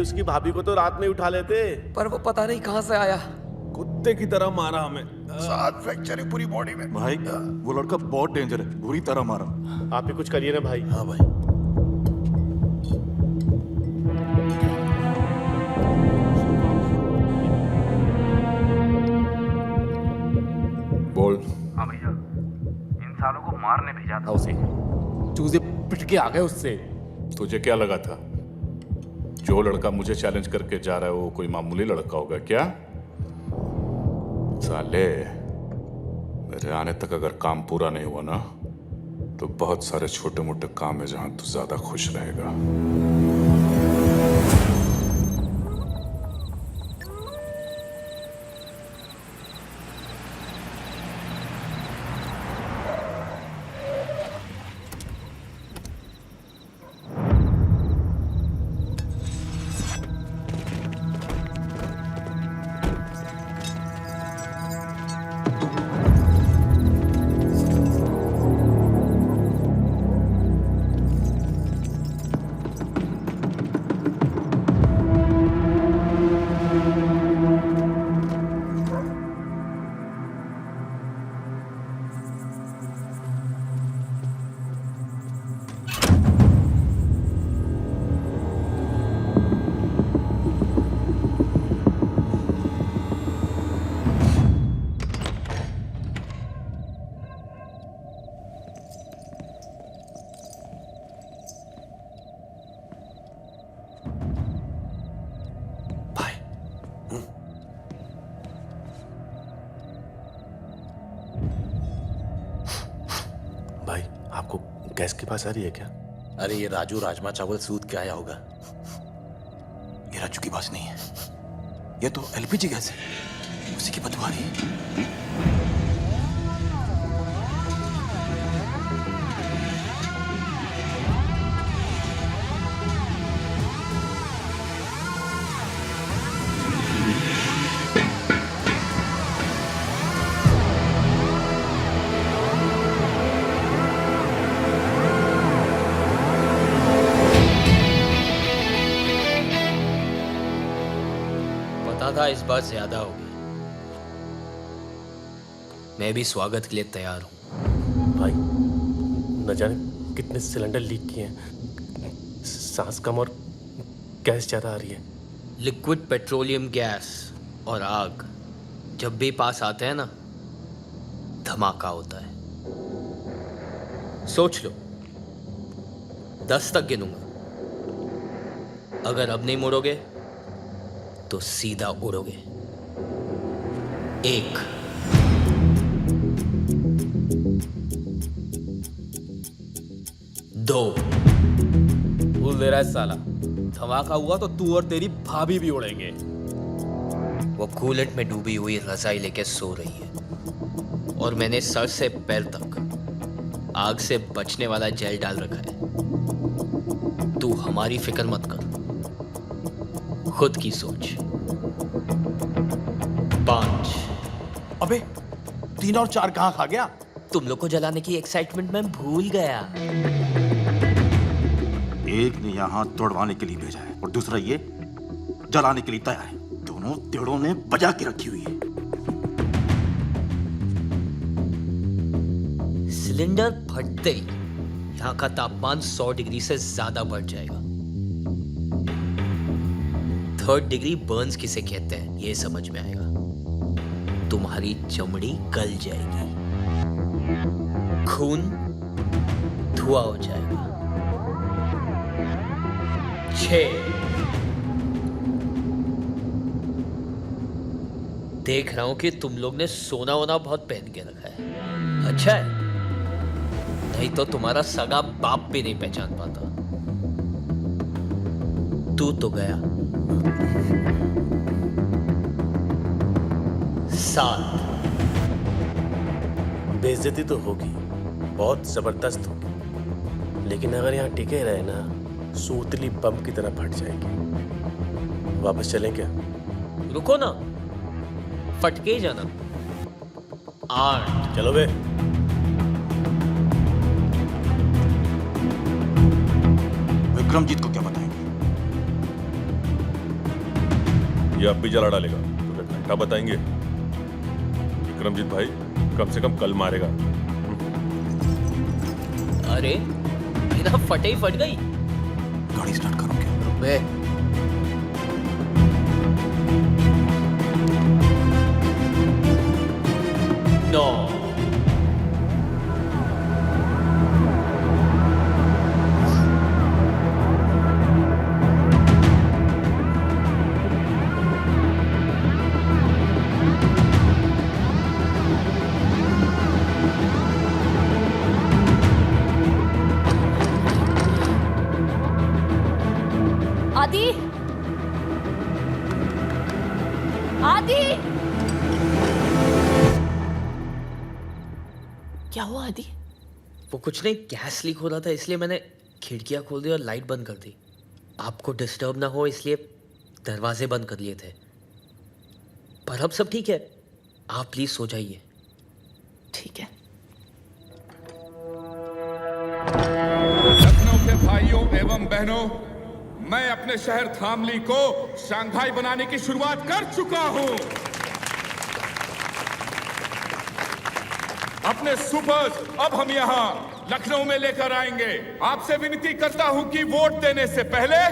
Speaker 18: उसकी भाभी को तो रात में उठा लेते।
Speaker 10: पर वो पता नहीं कहां से आया,
Speaker 18: कुत्ते की तरह मारा हमें।
Speaker 2: 7 फ्रैक्चर है पूरी बॉडी में।
Speaker 19: भाई वो लड़का बहुत डेंजर है, बुरी तरह मारा।
Speaker 18: आप ही कुछ करिए ना भाई।
Speaker 19: हाँ भाई।
Speaker 2: बोल।
Speaker 4: हाँ भैया, इन सालों को मारने भेजा था उसे, चूजे पिट के आ गए उससे।
Speaker 2: तुझे क्या लगा था जो लड़का मुझे चैलेंज करके जा रहा है वो कोई मामूली लड़का होगा क्या? साले, मेरे आने तक अगर काम पूरा नहीं हुआ ना तो बहुत सारे छोटे मोटे काम है जहां तू ज्यादा खुश रहेगा।
Speaker 18: भाई आपको गैस के पास आ रही है क्या?
Speaker 19: अरे ये राजू राजमा चावल सूद के आया होगा।
Speaker 18: ये राजू की बात नहीं है, ये तो एलपीजी गैस है, उसी की बदबू आ रही है।
Speaker 10: था इस बार ज्यादा होगी। मैं भी स्वागत के लिए तैयार हूं।
Speaker 18: भाई न जाने कितने सिलेंडर लीक किए हैं, सांस कम और गैस ज्यादा आ रही है।
Speaker 10: लिक्विड पेट्रोलियम गैस और आग जब भी पास आते हैं ना, धमाका होता है। सोच लो, 10 तक गिनूंगा, अगर अब नहीं मुड़ोगे तो सीधा उड़ोगे। 1 2
Speaker 4: भूल दे रहा है साला, धमाका हुआ तो तू और तेरी भाभी भी उड़ेंगे।
Speaker 10: वो कूलेंट में डूबी हुई रजाई लेके सो रही है और मैंने सर से पैर तक आग से बचने वाला जेल डाल रखा है। तू हमारी फिक्र मत कर, खुद की सोच। 5
Speaker 15: अबे 3 और 4 कहां खा गया?
Speaker 10: तुम लोग को जलाने की एक्साइटमेंट में भूल गया।
Speaker 19: एक ने यहाँ तोड़वाने के लिए भेजा है और दूसरा ये जलाने के लिए तैयार है। दोनों तेड़ों ने बजा के रखी हुई है।
Speaker 10: सिलेंडर फटते ही यहाँ का तापमान 100 डिग्री से ज्यादा बढ़ जाएगा। 3rd डिग्री बर्न्स किसे कहते हैं ये समझ में आएगा। तुम्हारी चमड़ी गल जाएगी, खून धुआं हो जाएगा। 6 देख रहा हूं कि तुम लोग ने सोना वोना बहुत पहन के रखा है। अच्छा है, नहीं तो तुम्हारा सगा बाप भी नहीं पहचान पाता। तू तो गया। 7
Speaker 18: बेइज्जती तो होगी, बहुत जबरदस्त होगी, लेकिन अगर यहाँ टिके रहे ना, सूतली बम की तरह फट जाएगी। वापस चलें क्या?
Speaker 10: रुको ना, फटके ही जाना। 8
Speaker 18: चलो बे।
Speaker 19: विक्रमजीत को क्या बताएंगे?
Speaker 1: ये अब भी जला डालेगा तो क्या घंटा बताएंगे? विक्रमजीत भाई कम से कम कल मारेगा।
Speaker 10: अरे बिना फटे ही फट गई।
Speaker 19: गाड़ी स्टार्ट करोगे?
Speaker 10: बे नो
Speaker 6: आदि, आदि, क्या हुआ आदि?
Speaker 10: वो कुछ नहीं, गैस लीक हो रहा था इसलिए मैंने खिड़कियां खोल दी और लाइट बंद कर दी। आपको डिस्टर्ब ना हो इसलिए दरवाजे बंद कर लिए थे। पर अब सब ठीक है, आप प्लीज सो जाइए।
Speaker 6: ठीक है।
Speaker 20: लखनऊ के भाइयों एवं बहनों, मैं अपने शहर धामली को शंघाई बनाने की शुरुआत कर चुका हूं। अपने सुपर्स अब हम यहां लखनऊ में लेकर आएंगे। आपसे विनती करता हूं कि वोट देने से पहले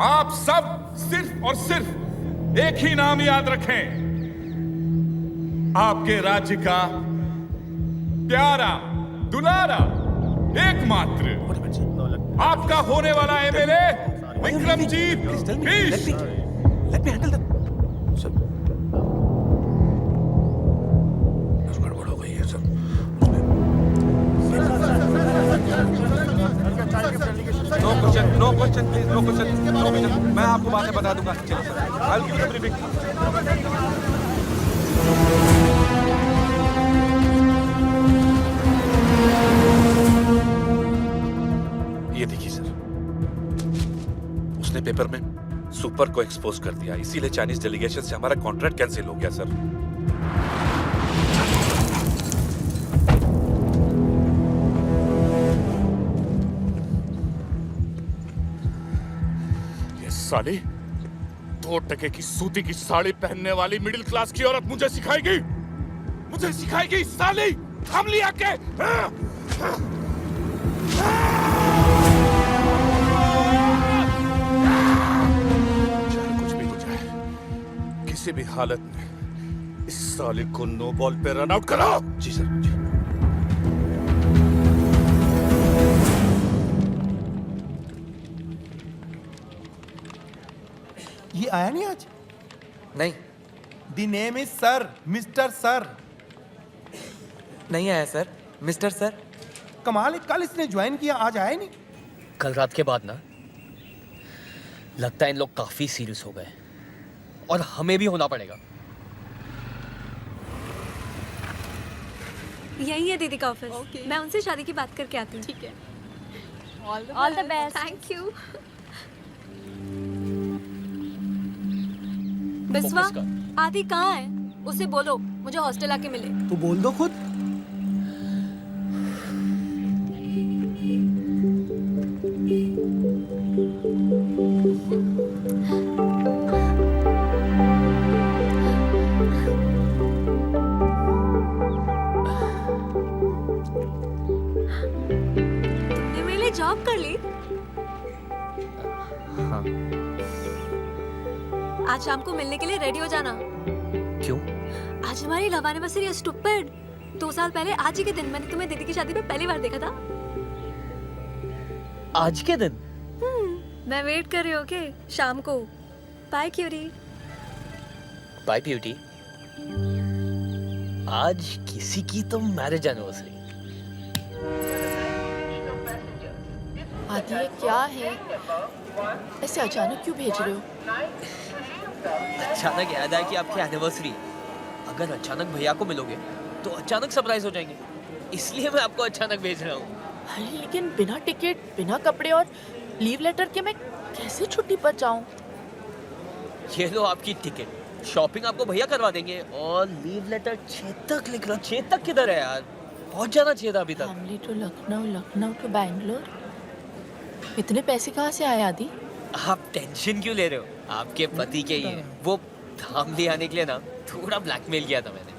Speaker 20: आप सब सिर्फ और सिर्फ एक ही नाम याद रखें, आपके राज्य का प्यारा दुलारा एकमात्र आपका होने वाला MLA Vikramjit Bisht.
Speaker 2: Let me handle that. Sir, गड़बड़ हो गई है sir.
Speaker 1: No question please, no question. मैं आपको बाद में बता दूंगा। चलो sir, I'll give you the briefing.
Speaker 2: ये देखिए सर, उसने पेपर में सुपर को एक्सपोज कर दिया, इसीलिए चाइनीज डेलीगेशन से हमारा कॉन्ट्रैक्ट कैंसिल हो गया सर।
Speaker 20: ये साली 2 टके की सूती की साड़ी पहनने वाली मिडिल क्लास की औरत मुझे सिखाएगी साली धामली आके। किसी भी हालत में इस साले को नो बॉल पे रन आउट करो।
Speaker 2: जी सर, जी।
Speaker 15: ये आया नहीं आज?
Speaker 10: नहीं।
Speaker 15: The name is sir, mister sir.
Speaker 10: नहीं आया सर, मिस्टर सर।
Speaker 15: कमाल है, कल इसने ज्वाइन किया, आज आया नहीं।
Speaker 10: कल रात के बाद ना लगता है इन लोग काफी सीरियस हो गए और हमें भी होना पड़ेगा।
Speaker 8: यही है दीदी का ऑफिस। मैं उनसे शादी की बात करके आती हूँ। ठीक है। All the best. Thank you. Biswa, आदि कहाँ है? उसे बोलो मुझे हॉस्टल आके मिले।
Speaker 17: तू बोल दो खुद।
Speaker 8: तुमने मेरे लिए जॉब कर ली?
Speaker 10: हाँ।
Speaker 8: आज शाम को मिलने के लिए रेडी हो जाना।
Speaker 10: क्यों?
Speaker 8: आज हमारी लव एनिवर्सरी है स्टूपिड। 2 साल पहले आज ही के दिन मैंने तुम्हें दीदी की शादी में पहली बार देखा था।
Speaker 10: आज के दिन?
Speaker 8: मैं वेट कर रही हूँ। ओके, शाम को। बाय क्यूरी।
Speaker 10: Bye beauty. आज किसी की तो मैरिज एनिवर्सरी।
Speaker 6: आदि, ये क्या है? ऐसे अचानक क्यों भेज रहे हो?
Speaker 10: अचानक याद आया कि आपकी एनिवर्सरी। अगर अचानक भैया को मिलोगे तो अचानक सरप्राइज हो जाएंगे, इसलिए मैं आपको अचानक भेज रहा हूँ।
Speaker 6: अरे लेकिन बिना टिकट, बिना कपड़े और लीव लेटर के मैं कैसे छुट्टी पर जाऊँ?
Speaker 10: ये लो आपकी टिकट, शॉपिंग आपको भैया करवा देंगे और लीव लेटर चेतक लिख रहा। चेतक किधर है यार? पहुंच जाना चाहिए था अभी तक।
Speaker 6: Family to Lucknow, Lucknow to Bangalore. इतने पैसे कहाँ से आए आदि?
Speaker 10: आप टेंशन क्यों ले रहे हो? आपके पति के ही है। वो धाम ले आने के लिए ना थोड़ा ब्लैकमेल किया था मैंने।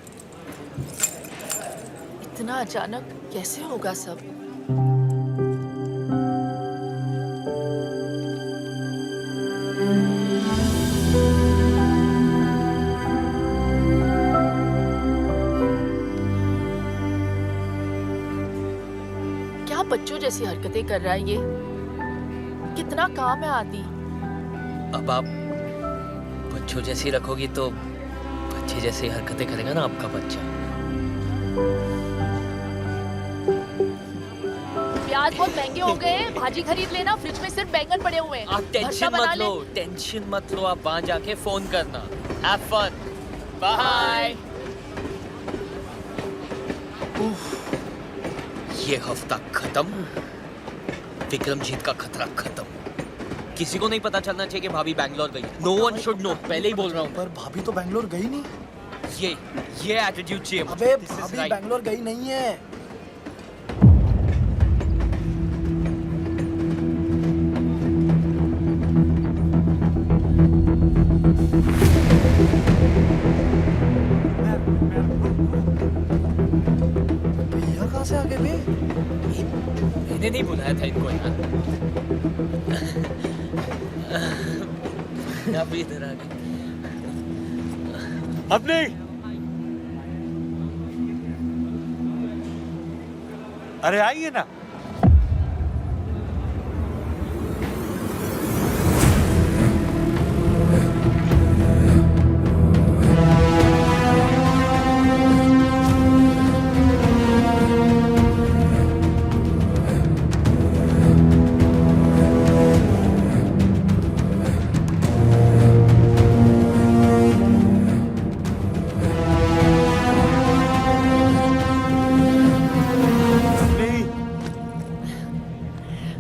Speaker 6: इतना अचानक कैसे होगा सब? क्या बच्चों जैसी हरकतें कर रहा है ये? कितना काम है आदि।
Speaker 10: अब आप बच्चों जैसी रखोगी तो बच्चे जैसी हरकतें करेगा ना आपका बच्चा।
Speaker 6: प्याज बहुत महंगे हो गए हैं, भाजी खरीद लेना, फ्रिज में सिर्फ बैंगन पड़े हुए हैं।
Speaker 10: आप टेंशन मत लो, टेंशन मत लो, आप वहां जाके फोन करना। Have fun, bye. ये हफ्ता खत्म, विक्रमजीत का खतरा खत्म। किसी को नहीं पता चलना चाहिए कि भाभी बैंगलोर गई। नो वन शुड नो, पहले ही बोल रहा हूँ।
Speaker 17: पर भाभी तो बैंगलोर गई नहीं।
Speaker 10: ये एटीट्यूड चाहिए।
Speaker 17: अबे भाभी बैंगलोर गई नहीं है। भैया कहाँ से आ गए बे?
Speaker 10: मैंने नहीं बुलाया था इनको यार। आप इधर आ गए।
Speaker 15: अब नहीं। अरे आइए ना।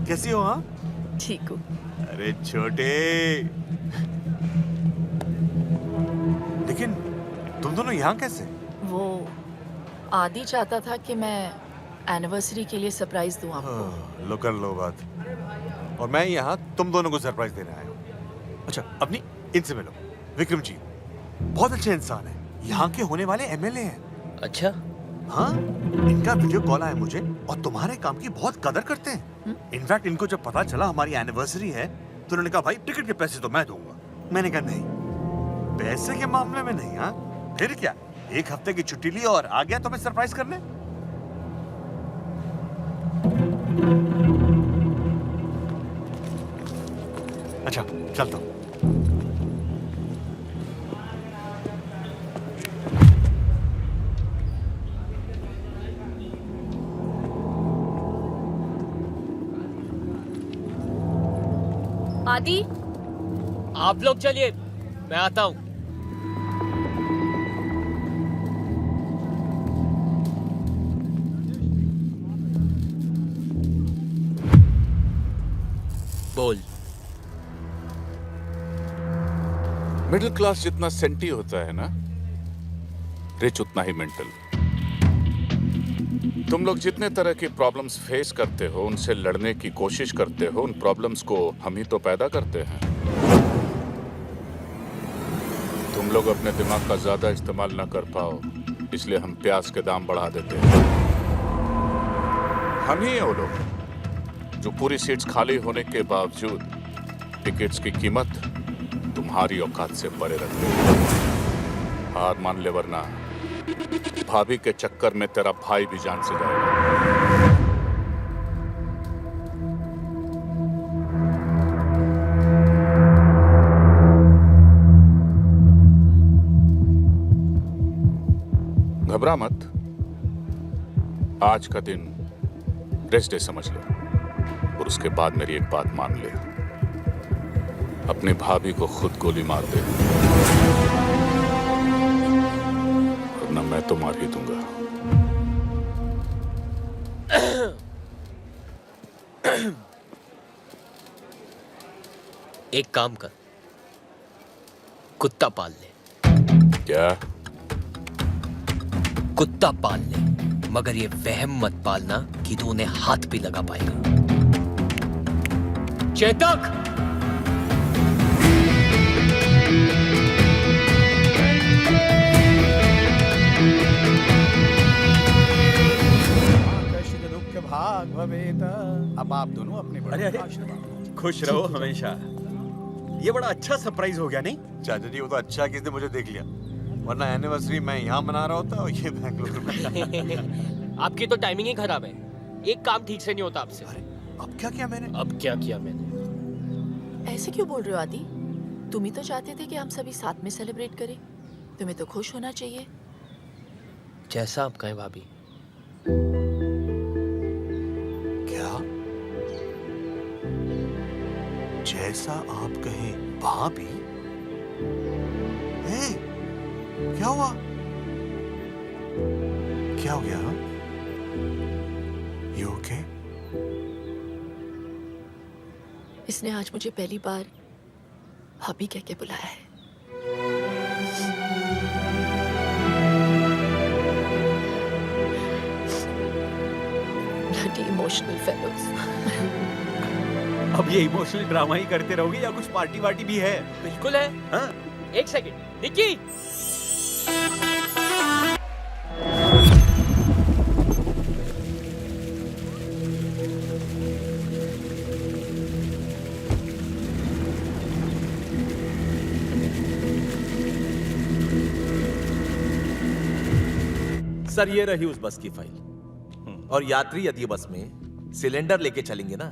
Speaker 15: कैसी हो? हाँ
Speaker 6: ठीक हूँ।
Speaker 15: अरे छोटे, लेकिन तुम दोनों यहाँ कैसे?
Speaker 6: वो आदि चाहता था कि मैं एनिवर्सरी के लिए सरप्राइज दूं आपको।
Speaker 15: लो कर लो बात। और मैं यहाँ तुम दोनों को सरप्राइज देने आया हूँ। अच्छा अपनी इनसे मिलो। विक्रम जी बहुत अच्छे इंसान है, यहाँ के होने वाले एमएलए हैं।
Speaker 10: अच्छा?
Speaker 15: हाँ, इनका वीडियो कॉल आया मुझे और तुम्हारे काम की बहुत कदर करते हैं। इनफैक्ट इनको जब पता चला हमारी एनिवर्सरी है तो उन्होंने कहा भाई टिकट के पैसे तो मैं दूंगा। मैंने कहा नहीं, पैसे के मामले में नहीं। हाँ फिर क्या, एक हफ्ते की छुट्टी ली और आ गया तुम्हें सरप्राइज करने। अच्छा चलता हूँ।
Speaker 6: आदि
Speaker 10: आप लोग चलिए, मैं आता हूं। बोल।
Speaker 2: मिडिल क्लास जितना सेंटी होता है ना, रिच उतना ही मेंटल। तुम लोग जितने तरह की प्रॉब्लम्स फेस करते हो, उनसे लड़ने की कोशिश करते हो, उन प्रॉब्लम्स को हम ही तो पैदा करते हैं। तुम लोग अपने दिमाग का ज्यादा इस्तेमाल न कर पाओ, इसलिए हम प्याज के दाम बढ़ा देते हैं। हम ही हैं वो लोग जो पूरी सीट्स खाली होने के बावजूद टिकट्स की कीमत तुम्हारी औकात से परे रखते हैं। हार मान ले, वरना भाभी के चक्कर में तेरा भाई भी जान से जाएगा। घबरा मत, आज का दिन रेस्ट डे समझ लो और उसके बाद मेरी एक बात मान ले, अपनी भाभी को खुद गोली मार दे, वरना मैं तो मार ही दूंगा।
Speaker 10: एक काम कर, कुत्ता पाल ले।
Speaker 2: क्या?
Speaker 10: कुत्ता पाल ले, मगर ये वहम मत पालना कि तू उन्हें हाथ भी लगा पाएगा। चेतक!
Speaker 13: भाग भवेत। अब आप दोनों अपने बड़ों
Speaker 12: अरे,
Speaker 13: का
Speaker 12: अरे।
Speaker 13: आशीर्वाद।
Speaker 12: खुश रहो हमेशा। ये बड़ा अच्छा सरप्राइज हो गया नहीं?
Speaker 21: चाचा जी वो तो अच्छा किसने मुझे देख लिया, वरना एनिवर्सरी मैं यहाँ मना रहा होता और ये बेंगलुरु में।
Speaker 11: आपकी तो टाइमिंग ही खराब है, एक काम ठीक से नहीं होता आपसे।
Speaker 21: अब क्या किया मैंने?
Speaker 11: अब क्या किया मैंने?
Speaker 6: ऐसे क्यों बोल रहे हो आदि? तुम ही तो चाहते थे कि हम सभी साथ में सेलिब्रेट करें। तुम्हें तो खुश होना चाहिए।
Speaker 11: जैसा आप कहें भाभी।
Speaker 21: क्या? जैसा आप कहें भाभी? हे, क्या हुआ? क्या हो गया? You okay?
Speaker 6: इसने आज मुझे पहली बार भाभी कह के बुलाया है। Bloody emotional fellows.
Speaker 12: अब ये इमोशनल ड्रामा ही करते रहोगे या कुछ पार्टी वार्टी भी है?
Speaker 11: बिल्कुल है।
Speaker 12: हाँ?
Speaker 11: एक सेकंड, निक्की।
Speaker 22: सर ये रही उस बस की फाइल। और यात्री यदि बस में सिलेंडर लेके चलेंगे ना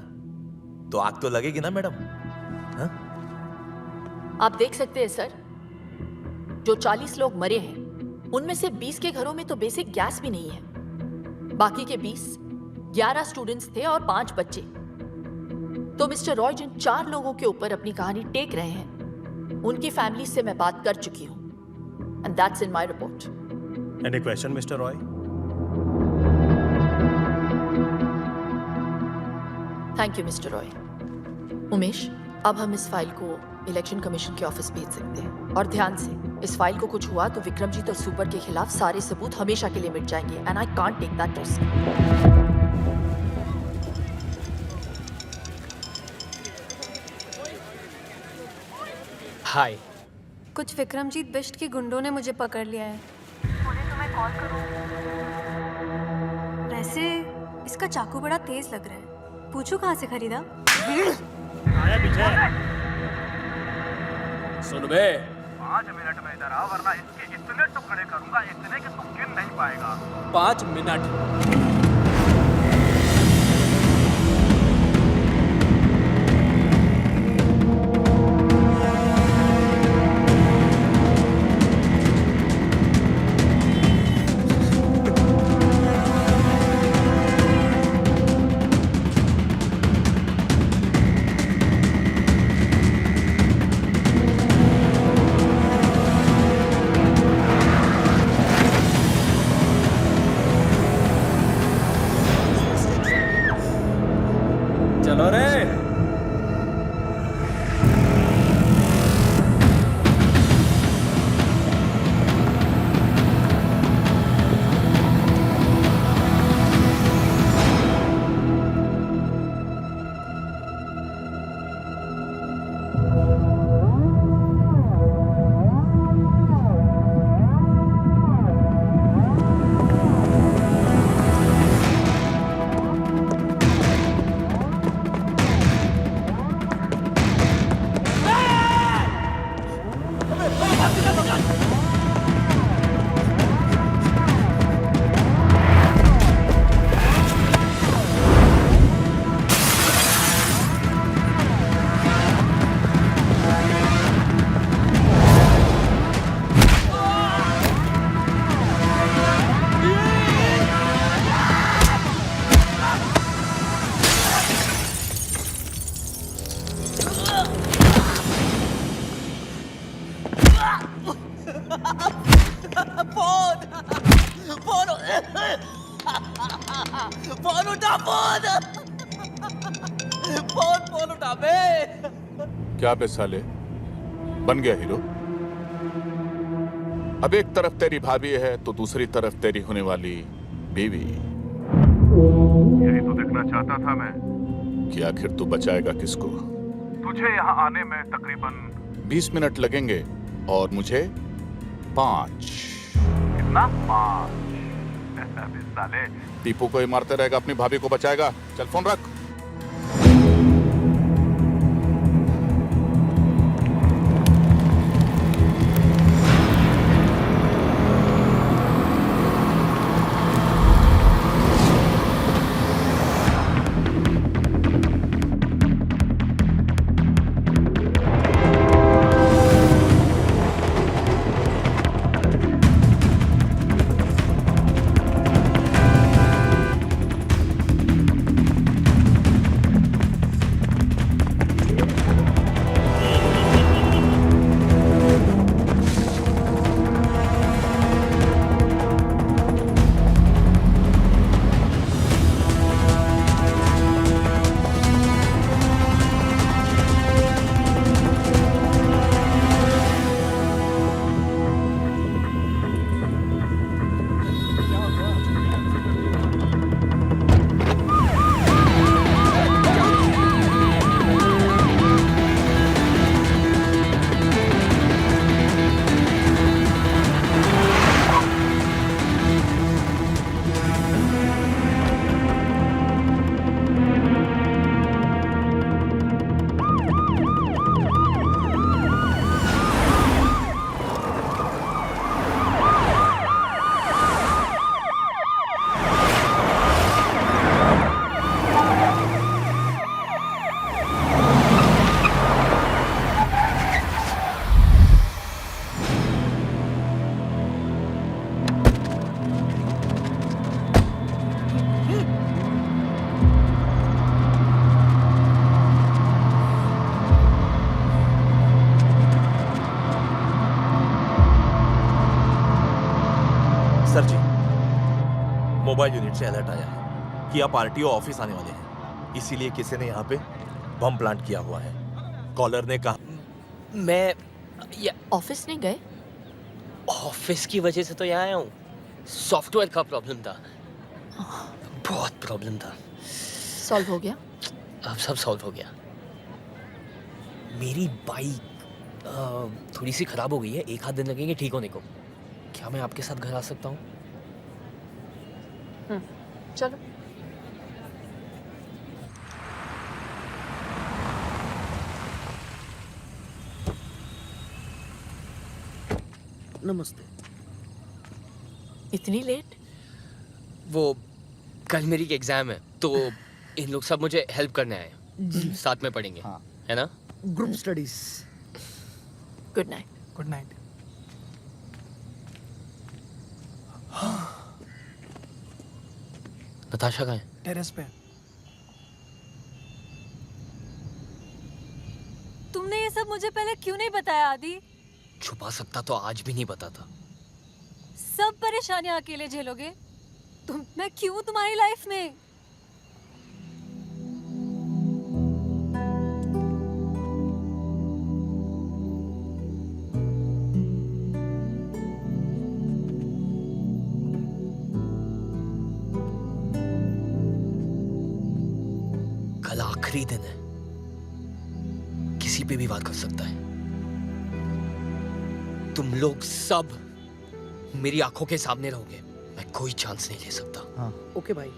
Speaker 22: तो आग तो लगेगी ना मैडम? हाँ?
Speaker 6: आप देख सकते हैं सर, जो 40 लोग मरे हैं उनमें से 20 के घरों में तो बेसिक गैस भी नहीं है। बाकी के 20 11 स्टूडेंट्स थे और 5 बच्चे। तो मिस्टर रॉय जिन 4 लोगों के ऊपर अपनी कहानी टेक रहे हैं उनकी फैमिली से मैं बात कर चुकी हूं, and that's in my report.
Speaker 16: Any question mister Roy?
Speaker 6: Thank you mister Roy. Umesh, अब हम इस फाइल को इलेक्शन कमीशन के ऑफिस भेज सकते हैं। और ध्यान से, इस फाइल को कुछ हुआ तो विक्रमजीत और सुपर के खिलाफ सारे सबूत हमेशा के लिए मिट जाएंगे, and I can't take that risk.
Speaker 11: Hi.
Speaker 8: कुछ विक्रमजीत बिष्ट के गुंडों ने मुझे पकड़ लिया है। बोले तो मैं कॉल करूं। वैसे इसका चाकू बड़ा तेज लग रहा है। पूछो कहाँ से खरीदा?
Speaker 18: आया पीछे।
Speaker 11: सुन बे,
Speaker 23: 5 मिनट में इधर आ, वरना इसके इतने टुकड़े करूंगा, इतने कि तू गिन नहीं पाएगा।
Speaker 11: 5 मिनट।
Speaker 12: चलो रे।
Speaker 7: फोन उठा, फोन उठा बे।
Speaker 2: क्या बे साले, बन गया हीरो? अब एक तरफ तेरी भाभी है तो दूसरी तरफ तेरी होने वाली बीवी।
Speaker 23: यही तो देखना चाहता था मैं
Speaker 2: कि आखिर तू बचाएगा किसको?
Speaker 23: तुझे यहाँ आने में तकरीबन
Speaker 2: 20 मिनट लगेंगे और मुझे 5।
Speaker 23: कितना? 5। ऐसा भी साले।
Speaker 2: टीपू को ही मारते रहेगा, अपनी भाभी को बचाएगा। चल फोन रख।
Speaker 22: सर जी, मोबाइल यूनिट से अलर्ट आया है कि आप आरटीओ ऑफिस आने वाले हैं, इसीलिए किसी ने यहाँ पे बम प्लांट किया हुआ है। कॉलर ने कहा
Speaker 10: मैं
Speaker 6: ऑफिस नहीं गए?
Speaker 10: ऑफिस की वजह से तो यहाँ आया हूँ। सॉफ्टवेयर का प्रॉब्लम था, बहुत प्रॉब्लम था।
Speaker 6: सॉल्व हो गया?
Speaker 10: अब सब सॉल्व हो गया। मेरी बाइक थोड़ी सी खराब हो गई है, 1 आध दिन लगेंगे ठीक होने को। क्या मैं आपके साथ घर आ सकता हूँ?
Speaker 6: चलो।
Speaker 10: नमस्ते।
Speaker 6: इतनी लेट?
Speaker 10: वो कल मेरी एग्जाम है तो इन लोग सब मुझे हेल्प करने आए हैं। साथ में पढ़ेंगे, हाँ। है ना?
Speaker 17: Group studies.
Speaker 6: Good night.
Speaker 17: Good night.
Speaker 10: Natasha कहाँ है?
Speaker 17: टेरेस पे।
Speaker 8: तुमने ये सब मुझे पहले क्यों नहीं बताया आदि?
Speaker 10: छुपा सकता तो आज भी नहीं बताता।
Speaker 8: सब परेशानियां अकेले झेलोगे? मैं क्यों तुम्हारी लाइफ में?
Speaker 10: कल आखिरी दिन है, किसी पे भी बात कर सकता है। तुम लोग सब मेरी आंखों के सामने रहोगे, मैं कोई चांस नहीं ले सकता।
Speaker 17: हाँ। ओके भाई।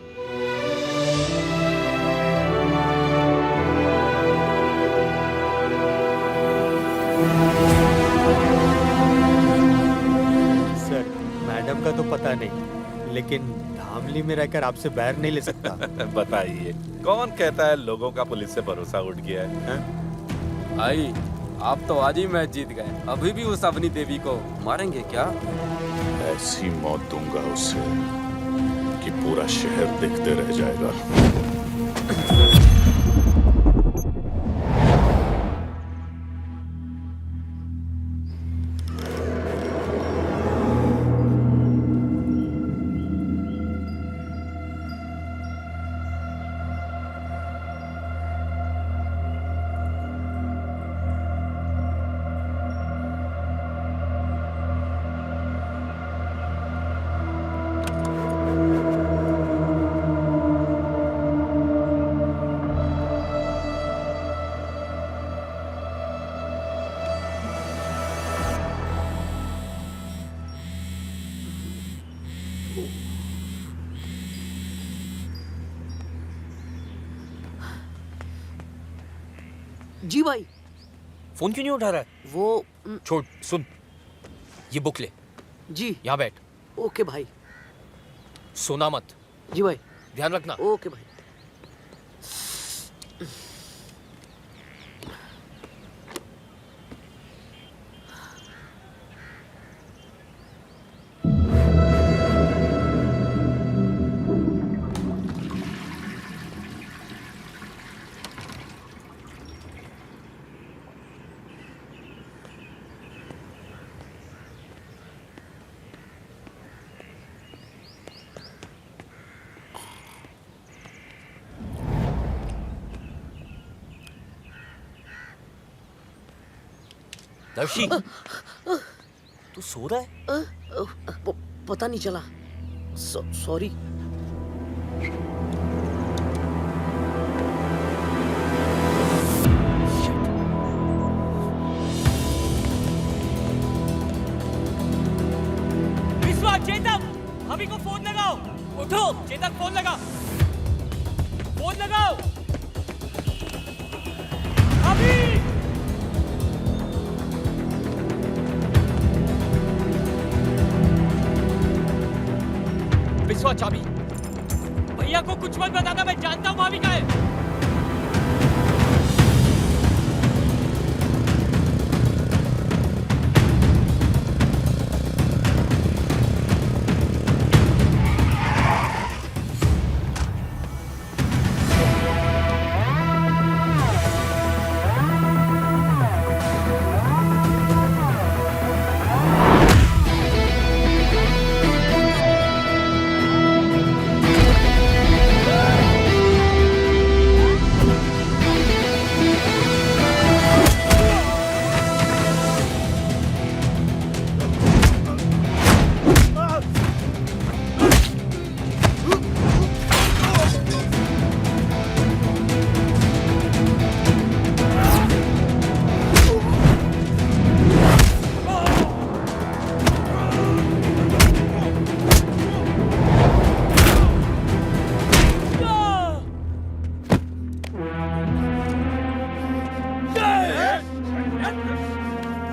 Speaker 16: सर, मैडम का तो पता नहीं, लेकिन धामली में रहकर आपसे बैर नहीं ले सकता।
Speaker 2: बताइए, कौन कहता है लोगों का पुलिस से भरोसा उठ गया है?
Speaker 5: भाई, आप तो आज ही मैच जीत गए, अभी भी उस अवनी देवी को मारेंगे क्या?
Speaker 2: ऐसी मौत दूंगा उसे कि पूरा शहर देखते रह जाएगा।
Speaker 7: जी भाई।
Speaker 11: फोन क्यों नहीं उठा रहा है?
Speaker 7: वो
Speaker 11: छोड़, सुन, ये बुक ले।
Speaker 7: जी।
Speaker 11: यहाँ बैठ।
Speaker 7: ओके भाई।
Speaker 11: सोना मत।
Speaker 7: जी भाई।
Speaker 11: ध्यान रखना।
Speaker 7: ओके भाई।
Speaker 11: दर्शी, तू सो रहा है?
Speaker 7: पता नहीं चला। सॉरी।
Speaker 11: विश्वा, चेतक, भाभी को फोन लगाओ। उठो, चेतक, फोन लगा। फोन लगाओ। भाभी! विश्वा, चाबी। भैया को कुछ मत बताना, मैं जानता हूँ भाभी का है।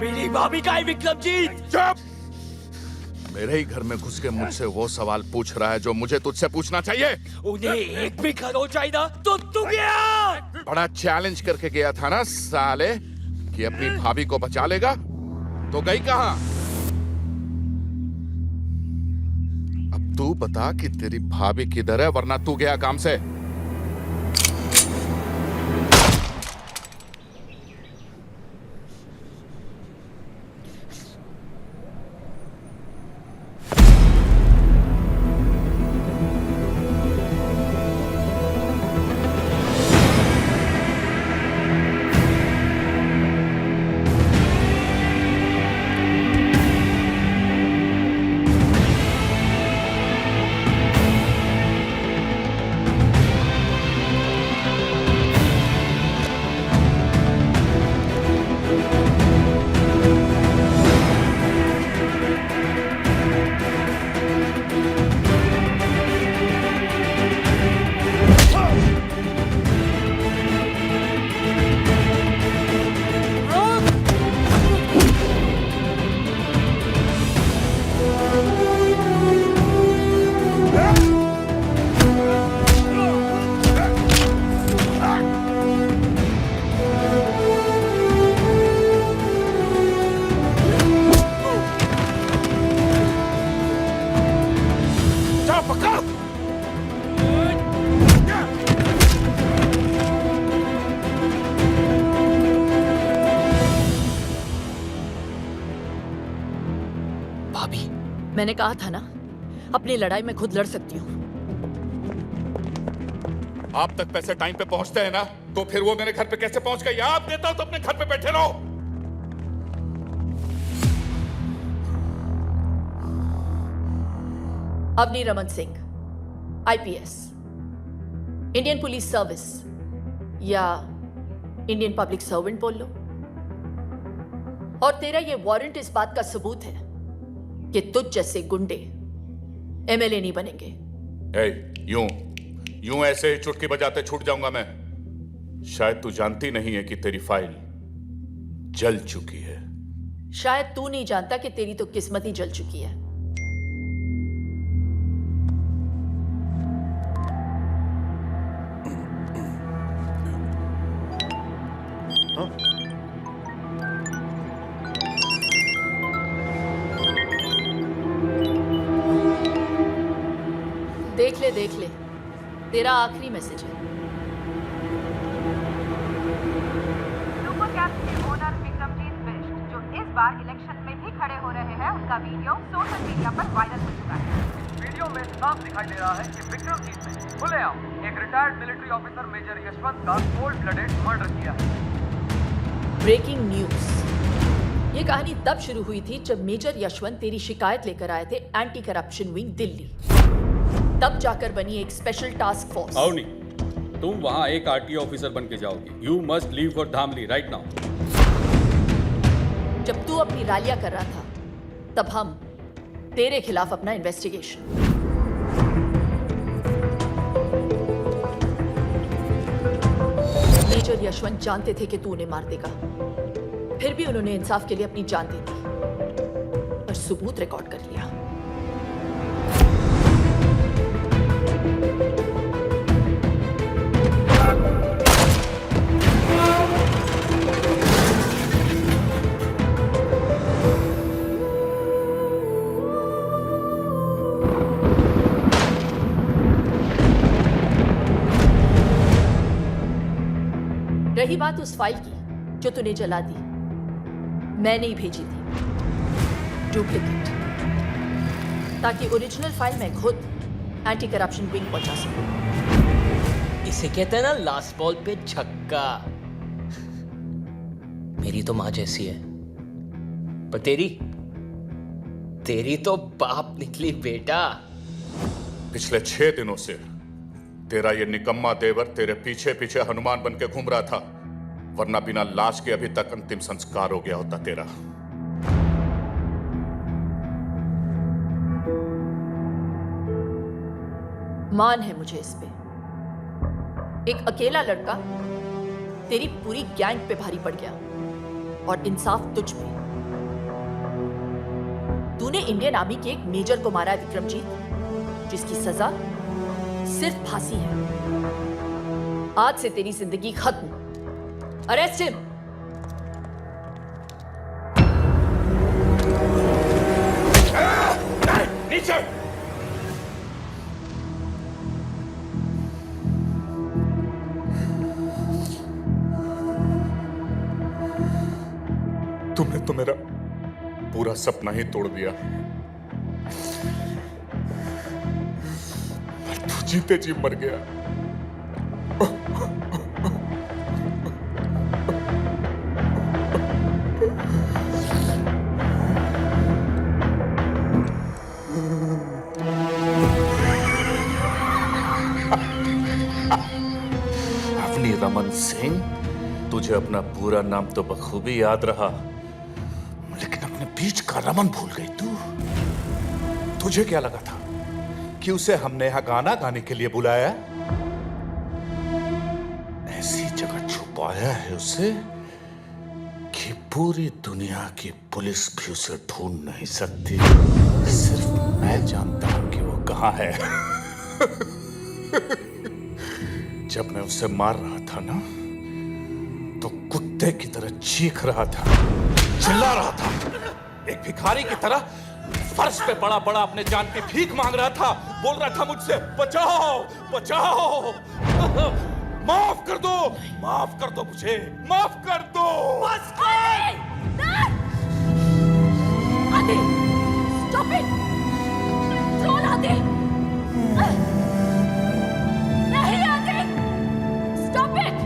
Speaker 11: मेरी भाभी का है विक्रमजीत।
Speaker 2: चुप! मेरे ही घर में घुस के मुझसे वो सवाल पूछ रहा है जो मुझे तुझसे पूछना चाहिए।
Speaker 11: उन्हें एक भी खरोच चाहिए था तो तू गया।
Speaker 2: बड़ा चैलेंज करके गया था ना साले कि अपनी भाभी को बचा लेगा, तो गई कहां? अब तू बता कि तेरी भाभी किधर है, वरना तू गया काम से।
Speaker 6: मैंने कहा था ना, अपनी लड़ाई में खुद लड़ सकती हूँ।
Speaker 2: आप तक पैसे टाइम पे पहुंचते हैं ना, तो फिर वो मेरे घर पे कैसे पहुंच गई? आप देता हूं तो अपने घर पे बैठे रहो।
Speaker 6: Avni Raman Singh, IPS, Indian police service या इंडियन पब्लिक सर्वेंट बोल लो। और तेरा ये वारंट इस बात का सबूत है कि तुझ जैसे गुंडे एमएलए नहीं बनेंगे।
Speaker 2: यूं ऐसे ही चुटकी बजाते छूट जाऊंगा मैं? शायद तू जानती नहीं है कि तेरी फाइल जल चुकी है।
Speaker 6: शायद तू नहीं जानता कि तेरी तो किस्मत ही जल चुकी है। देख ले तेरा आखिरी मैसेज है।
Speaker 3: सुपर कैप्स के ओनर विक्रमजीत बिष्ट, जो इस बार इलेक्शन में भी खड़े हो रहे हैं, उनका वीडियो सोशल मीडिया पर वायरल हो चुका है।
Speaker 23: वीडियो में साफ दिखाई दे रहा है कि विक्रमजीत ने खुलेआम एक retired military officer major Yashwant का कोल्ड ब्लडेड मर्डर किया है।
Speaker 6: Breaking news. ये कहानी तब शुरू हुई थी जब मेजर यशवंत तेरी शिकायत लेकर आए थे एंटी करप्शन विंग दिल्ली। तब जाकर बनी एक स्पेशल टास्क फोर्स।
Speaker 5: अवनी, तुम वहां एक आरटीओ ऑफिसर बन के जाओगी। You must leave for Dhamli right now.
Speaker 6: जब तू अपनी रैलियां कर रहा था तब हम तेरे खिलाफ अपना इन्वेस्टिगेशन। मेजर यशवंत जानते थे कि तू उन्हें मार देगा, फिर भी उन्होंने इंसाफ के लिए अपनी जान दे दी और सबूत रिकॉर्ड कर लिया। रही बात उस फाइल की जो तूने जला दी, मैंने ही भेजी थी डुप्लीकेट, ताकि ओरिजिनल फाइल मैं खुद एंटी करप्शन विंग पहुंचा सकूं।
Speaker 10: इसे कहते हैं ना लास्ट बॉल पे छक्का। मेरी तो माँ जैसी है, पर तेरी तो बाप निकली बेटा।
Speaker 2: पिछले 6 दिनों से तेरा ये निकम्मा देवर तेरे पीछे पीछे हनुमान बन के घूम रहा था, वरना बिना लाश के अभी तक अंतिम संस्कार हो गया होता तेरा।
Speaker 6: मान है मुझे इस पे। एक अकेला लड़का तेरी पूरी गैंग पे भारी पड़ गया और इंसाफ तुझ पे। तूने इंडियन आर्मी के एक मेजर को मारा है विक्रमजीत, जिसकी सजा सिर्फ फांसी है। आज से तेरी जिंदगी खत्म। Arrest him.
Speaker 2: नीचे। तुमने तो मेरा पूरा सपना ही तोड़ दिया। तू जीते जी मर गया। अवनी रमन सिंह, तुझे अपना पूरा नाम तो बखूबी याद रहा, लेकिन अपने बीच का रमन भूल गई तू। तुझे क्या लगा था कि उसे हमने यहां गाना गाने के लिए बुलाया? ऐसी जगह छुपाया है उसे कि पूरी दुनिया की पुलिस भी उसे ढूंढ नहीं सकती। सिर्फ मैं जानता हूं कि वो कहां है। जब मैं उसे मार रहा था ना, तो कुत्ते की तरह चीख रहा था, चिल्ला रहा था, एक भिखारी की तरह फर्श पे पड़ा पड़ा अपने जान की भीख मांग रहा था, बोल रहा था मुझसे बचाओ बचाओ, माफ कर दो मुझे, माफ कर दो।
Speaker 6: बस आदि, स्टॉप इट, ड्रोन आदि, नहीं आदि, स्टॉप इट।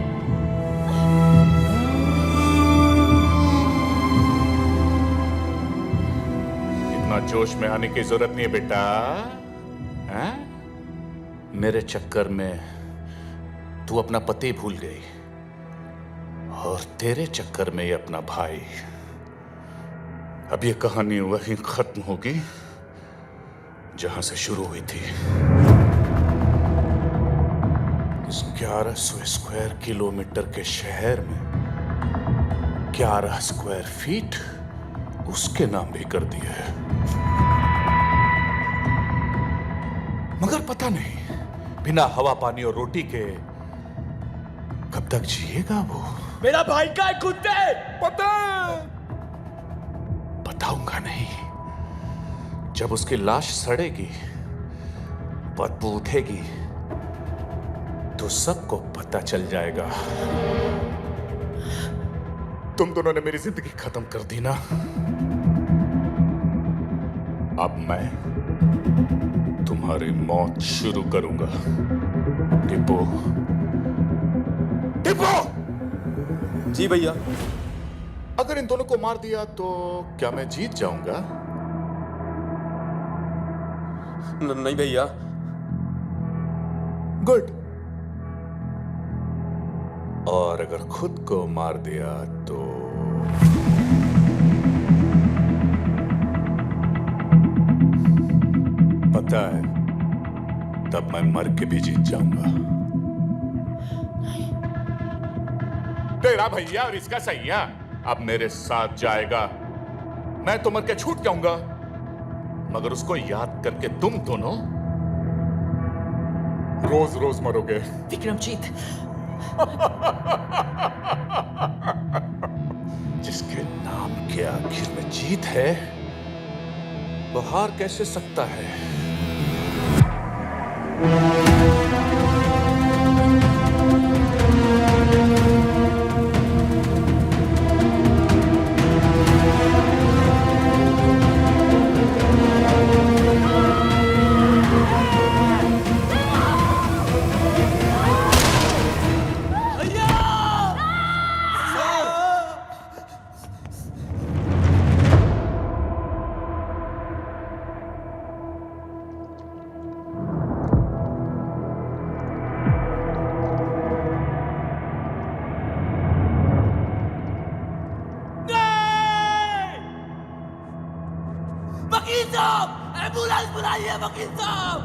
Speaker 2: जोश में आने की जरूरत नहीं है बेटा। हैं? मेरे चक्कर में तू अपना पति भूल गई और तेरे चक्कर में ये अपना भाई। अब ये कहानी वहीं खत्म होगी जहां से शुरू हुई थी। इस 1100 स्क्वायर किलोमीटर के शहर में 11 स्क्वायर फीट उसके नाम भी कर दिए है। मगर पता नहीं बिना हवा पानी और रोटी के कब तक जिएगा वो।
Speaker 11: मेरा भाई का है कुत्ते।
Speaker 2: पता बताऊंगा नहीं। जब उसकी लाश सड़ेगी, बदबू उठेगी, तो सबको पता चल जाएगा। तुम दोनों ने मेरी जिंदगी खत्म कर दी ना। अब मैं तुम्हारी मौत शुरू करूंगा। टिप्पो, टिप्पो!
Speaker 1: जी भैया।
Speaker 2: अगर इन दोनों को मार दिया तो क्या मैं जीत जाऊंगा?
Speaker 1: नहीं भैया।
Speaker 2: गुड। और अगर खुद को मार दिया तो पता है, तब मैं मर के भी जीत जाऊंगा। तेरा भैया और इसका सैया अब मेरे साथ जाएगा। मैं तो मर के छूट जाऊंगा, मगर उसको याद करके तुम दोनों रोज रोज मरोगे।
Speaker 6: विक्रमजीत,
Speaker 2: जिसके नाम के आखिर में जीत है, वो हार कैसे सकता है?
Speaker 11: वकील साहब, एम्बुलेंस बुलाइए वकील साहब।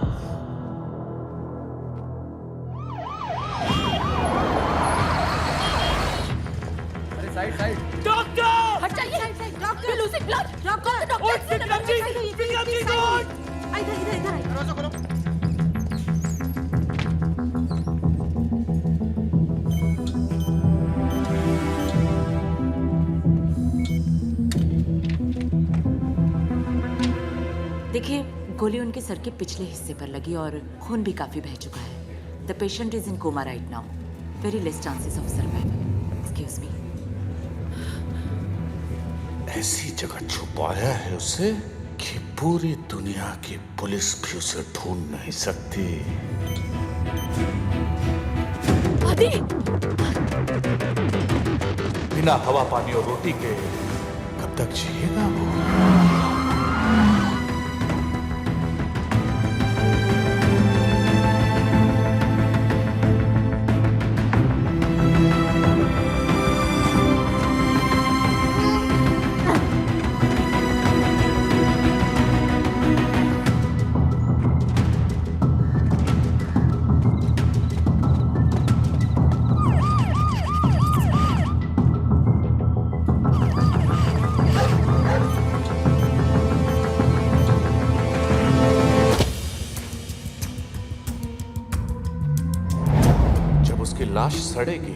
Speaker 13: अरे साइड साइड।
Speaker 11: डॉक्टर!
Speaker 6: हट जाइए। Doctor losing blood. डॉक्टर,
Speaker 11: उठ विक्रमजीत, विक्रमजीत उठ।
Speaker 8: इधर इधर इधर।
Speaker 13: दरवाजा खोलो।
Speaker 4: देखिए, गोली उनके सर के पिछले हिस्से पर लगी और खून भी काफी बह चुका है। The patient is in coma right now. Very less chances of survival. Excuse me.
Speaker 2: ऐसी जगह छुपाया है उसे कि पूरी दुनिया की पुलिस भी उसे ढूंढ नहीं सकती।
Speaker 6: आदि!
Speaker 2: बिना हवा पानी और रोटी के कब तक जिएगा वो? लाश सड़ेगी,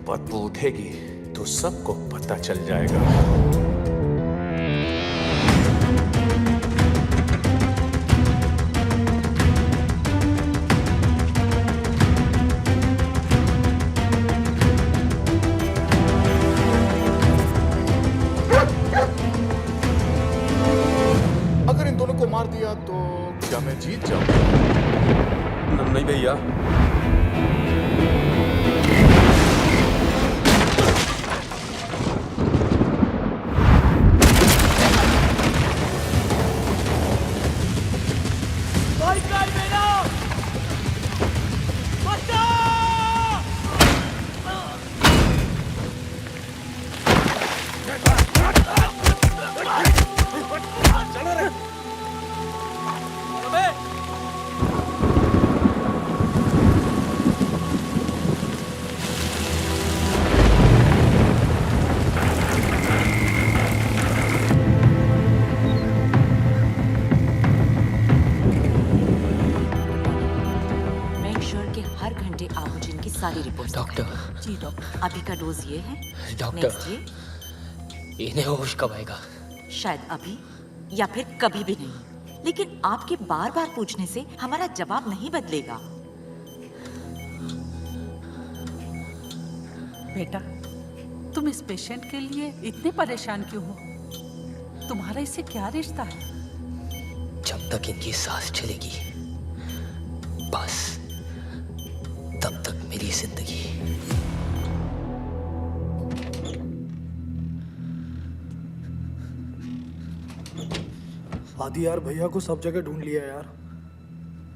Speaker 2: बदबू उठेगी, तो सबको पता चल जाएगा। अगर इन दोनों को मार दिया तो क्या मैं जीत जाऊंगा?
Speaker 1: नहीं भैया।
Speaker 11: डॉक्टर।
Speaker 4: जी डॉक्टर, अभी का डोज ये है।
Speaker 11: डॉक्टर।
Speaker 4: नेक्स्ट ये।
Speaker 11: इन्हें होश कब आएगा?
Speaker 4: शायद अभी या फिर कभी भी नहीं, लेकिन आपके बार बार पूछने से हमारा जवाब नहीं बदलेगा।
Speaker 9: बेटा, तुम इस पेशेंट के लिए इतने परेशान क्यों हो? तुम्हारा इससे क्या रिश्ता है?
Speaker 11: जब तक इनकी सांस चलेगी, बस तब तक मेरी जिंदगी।
Speaker 17: आदि यार, भैया को सब जगह ढूंढ लिया यार,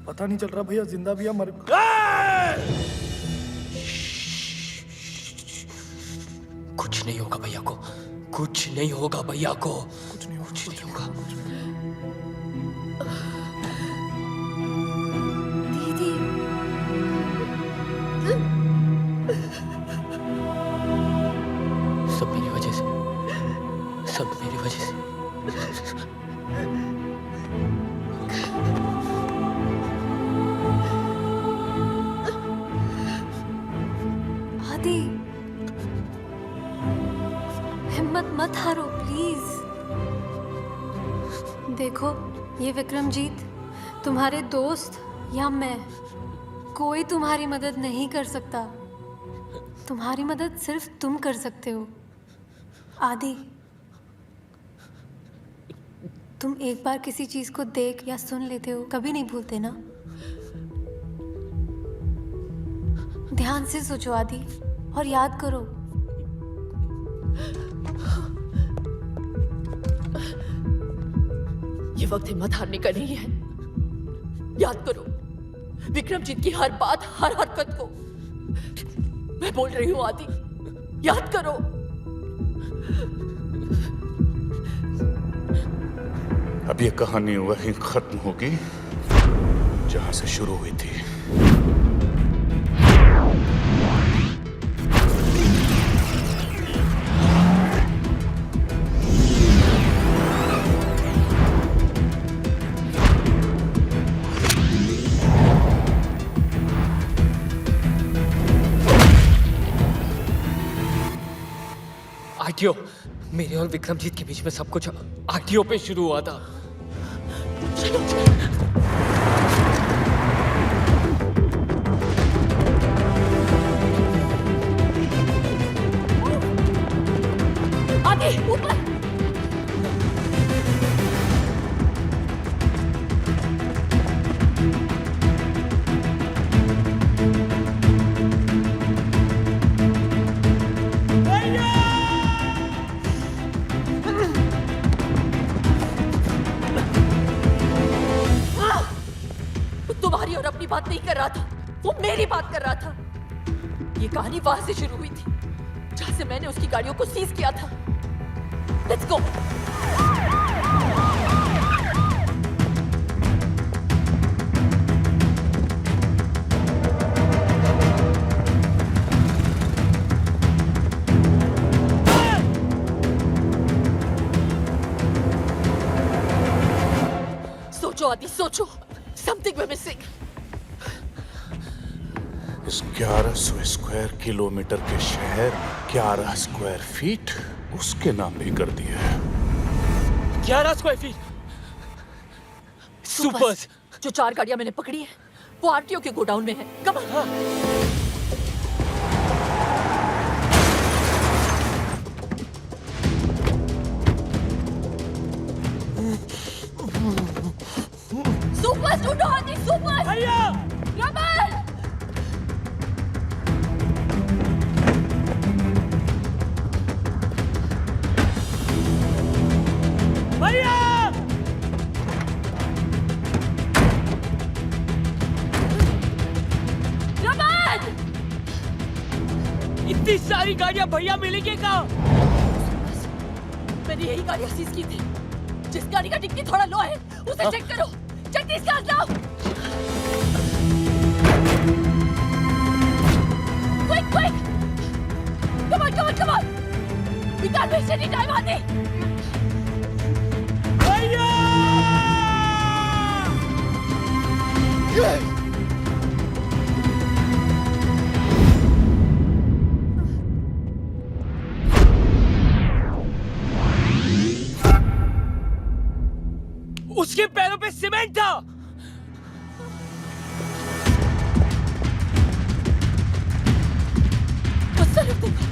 Speaker 17: पता नहीं चल रहा भैया जिंदा भी या मर।
Speaker 11: कुछ नहीं होगा भैया को, कुछ नहीं होगा भैया को, कुछ नहीं होगा।
Speaker 8: दीदी,
Speaker 11: सब मेरी वजह से, सब मेरी वजह से।
Speaker 8: आदि, हिम्मत मत हारो प्लीज। देखो, ये विक्रमजीत, तुम्हारे दोस्त या मैं, कोई तुम्हारी मदद नहीं कर सकता। तुम्हारी मदद सिर्फ तुम कर सकते हो। आदि, तुम एक बार किसी चीज को देख या सुन लेते हो, कभी नहीं भूलते ना? ध्यान से सोचो आदि, और याद करो।
Speaker 6: ये वक्त हिम्मत हारने का नहीं है। याद करो विक्रमजीत की हर बात, हर हरकत को। मैं बोल रही हूँ आदि, याद करो।
Speaker 2: अब ये कहानी वहीं खत्म होगी जहां से शुरू हुई थी।
Speaker 11: आरटीओ, मेरे और विक्रमजीत के बीच में सब कुछ आरटीओ पे शुरू हुआ था।
Speaker 6: आगे ऊपर। तुम्हारी और अपनी बात नहीं कर रहा था, वो मेरी बात कर रहा था। ये कहानी वहां से शुरू हुई थी जहां से मैंने उसकी गाड़ियों को सीज किया था। Let's go. सोचो आदि, सोचो। Something we're missing।
Speaker 2: 1100 square kilometre के शहर 11 स्क्वायर फीट उसके नाम भी कर दिया है।
Speaker 11: 11 स्क्वायर फीट सुपर्स।
Speaker 6: जो 4 गाड़ियां मैंने पकड़ी है वो आरटीओ के गोडाउन में है। Come on. सुपर ढूंढो आदि, सुपर। भैया रमन,
Speaker 11: भैया
Speaker 6: रमन,
Speaker 11: इतनी सारी गाड़ियां भैया मिलेंगे कहाँ?
Speaker 6: मैंने यही गाड़ियां सीज की थी। जिस गाड़ी का डिक्की थोड़ा लो है उसे चेक करो। जल्दी इसका लाओ। Quick quick, come on come on come on. We can't waste any time Adi.
Speaker 11: भैया एक्सपेरिमेंट था।
Speaker 6: गुस्सा रख दूंगा।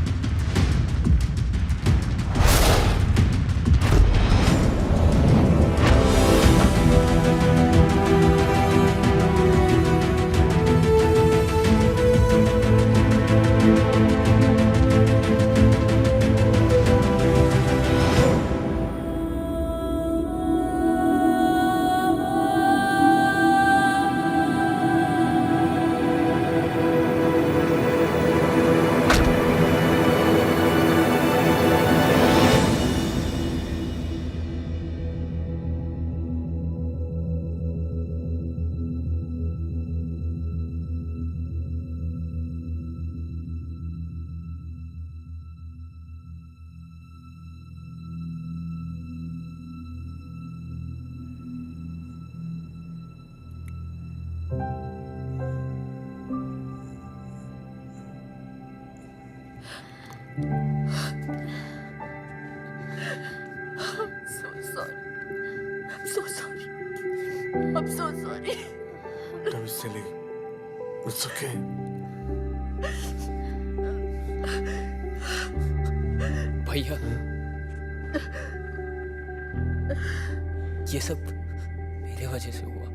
Speaker 6: I'm so sorry.
Speaker 18: Don't be silly. It's okay.
Speaker 11: भैया, ये सब मेरे वजह से हुआ।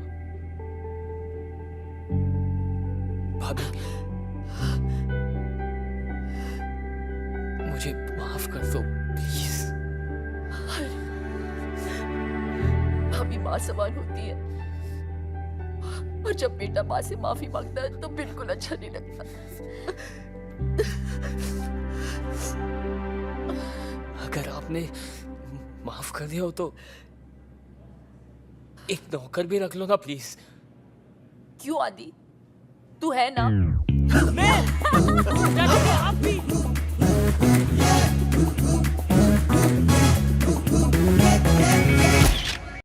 Speaker 11: भाभी, मुझे माफ कर दो प्लीज।
Speaker 6: भाभी माँ समान होती है, और जब बेटा माँ से माफी मांगता है तो बिल्कुल अच्छा नहीं लगता।
Speaker 11: अगर आपने माफ कर दिया हो तो एक नौकर भी रख लो ना प्लीज।
Speaker 6: क्यों आदि, तू है ना?
Speaker 11: मैं आप भी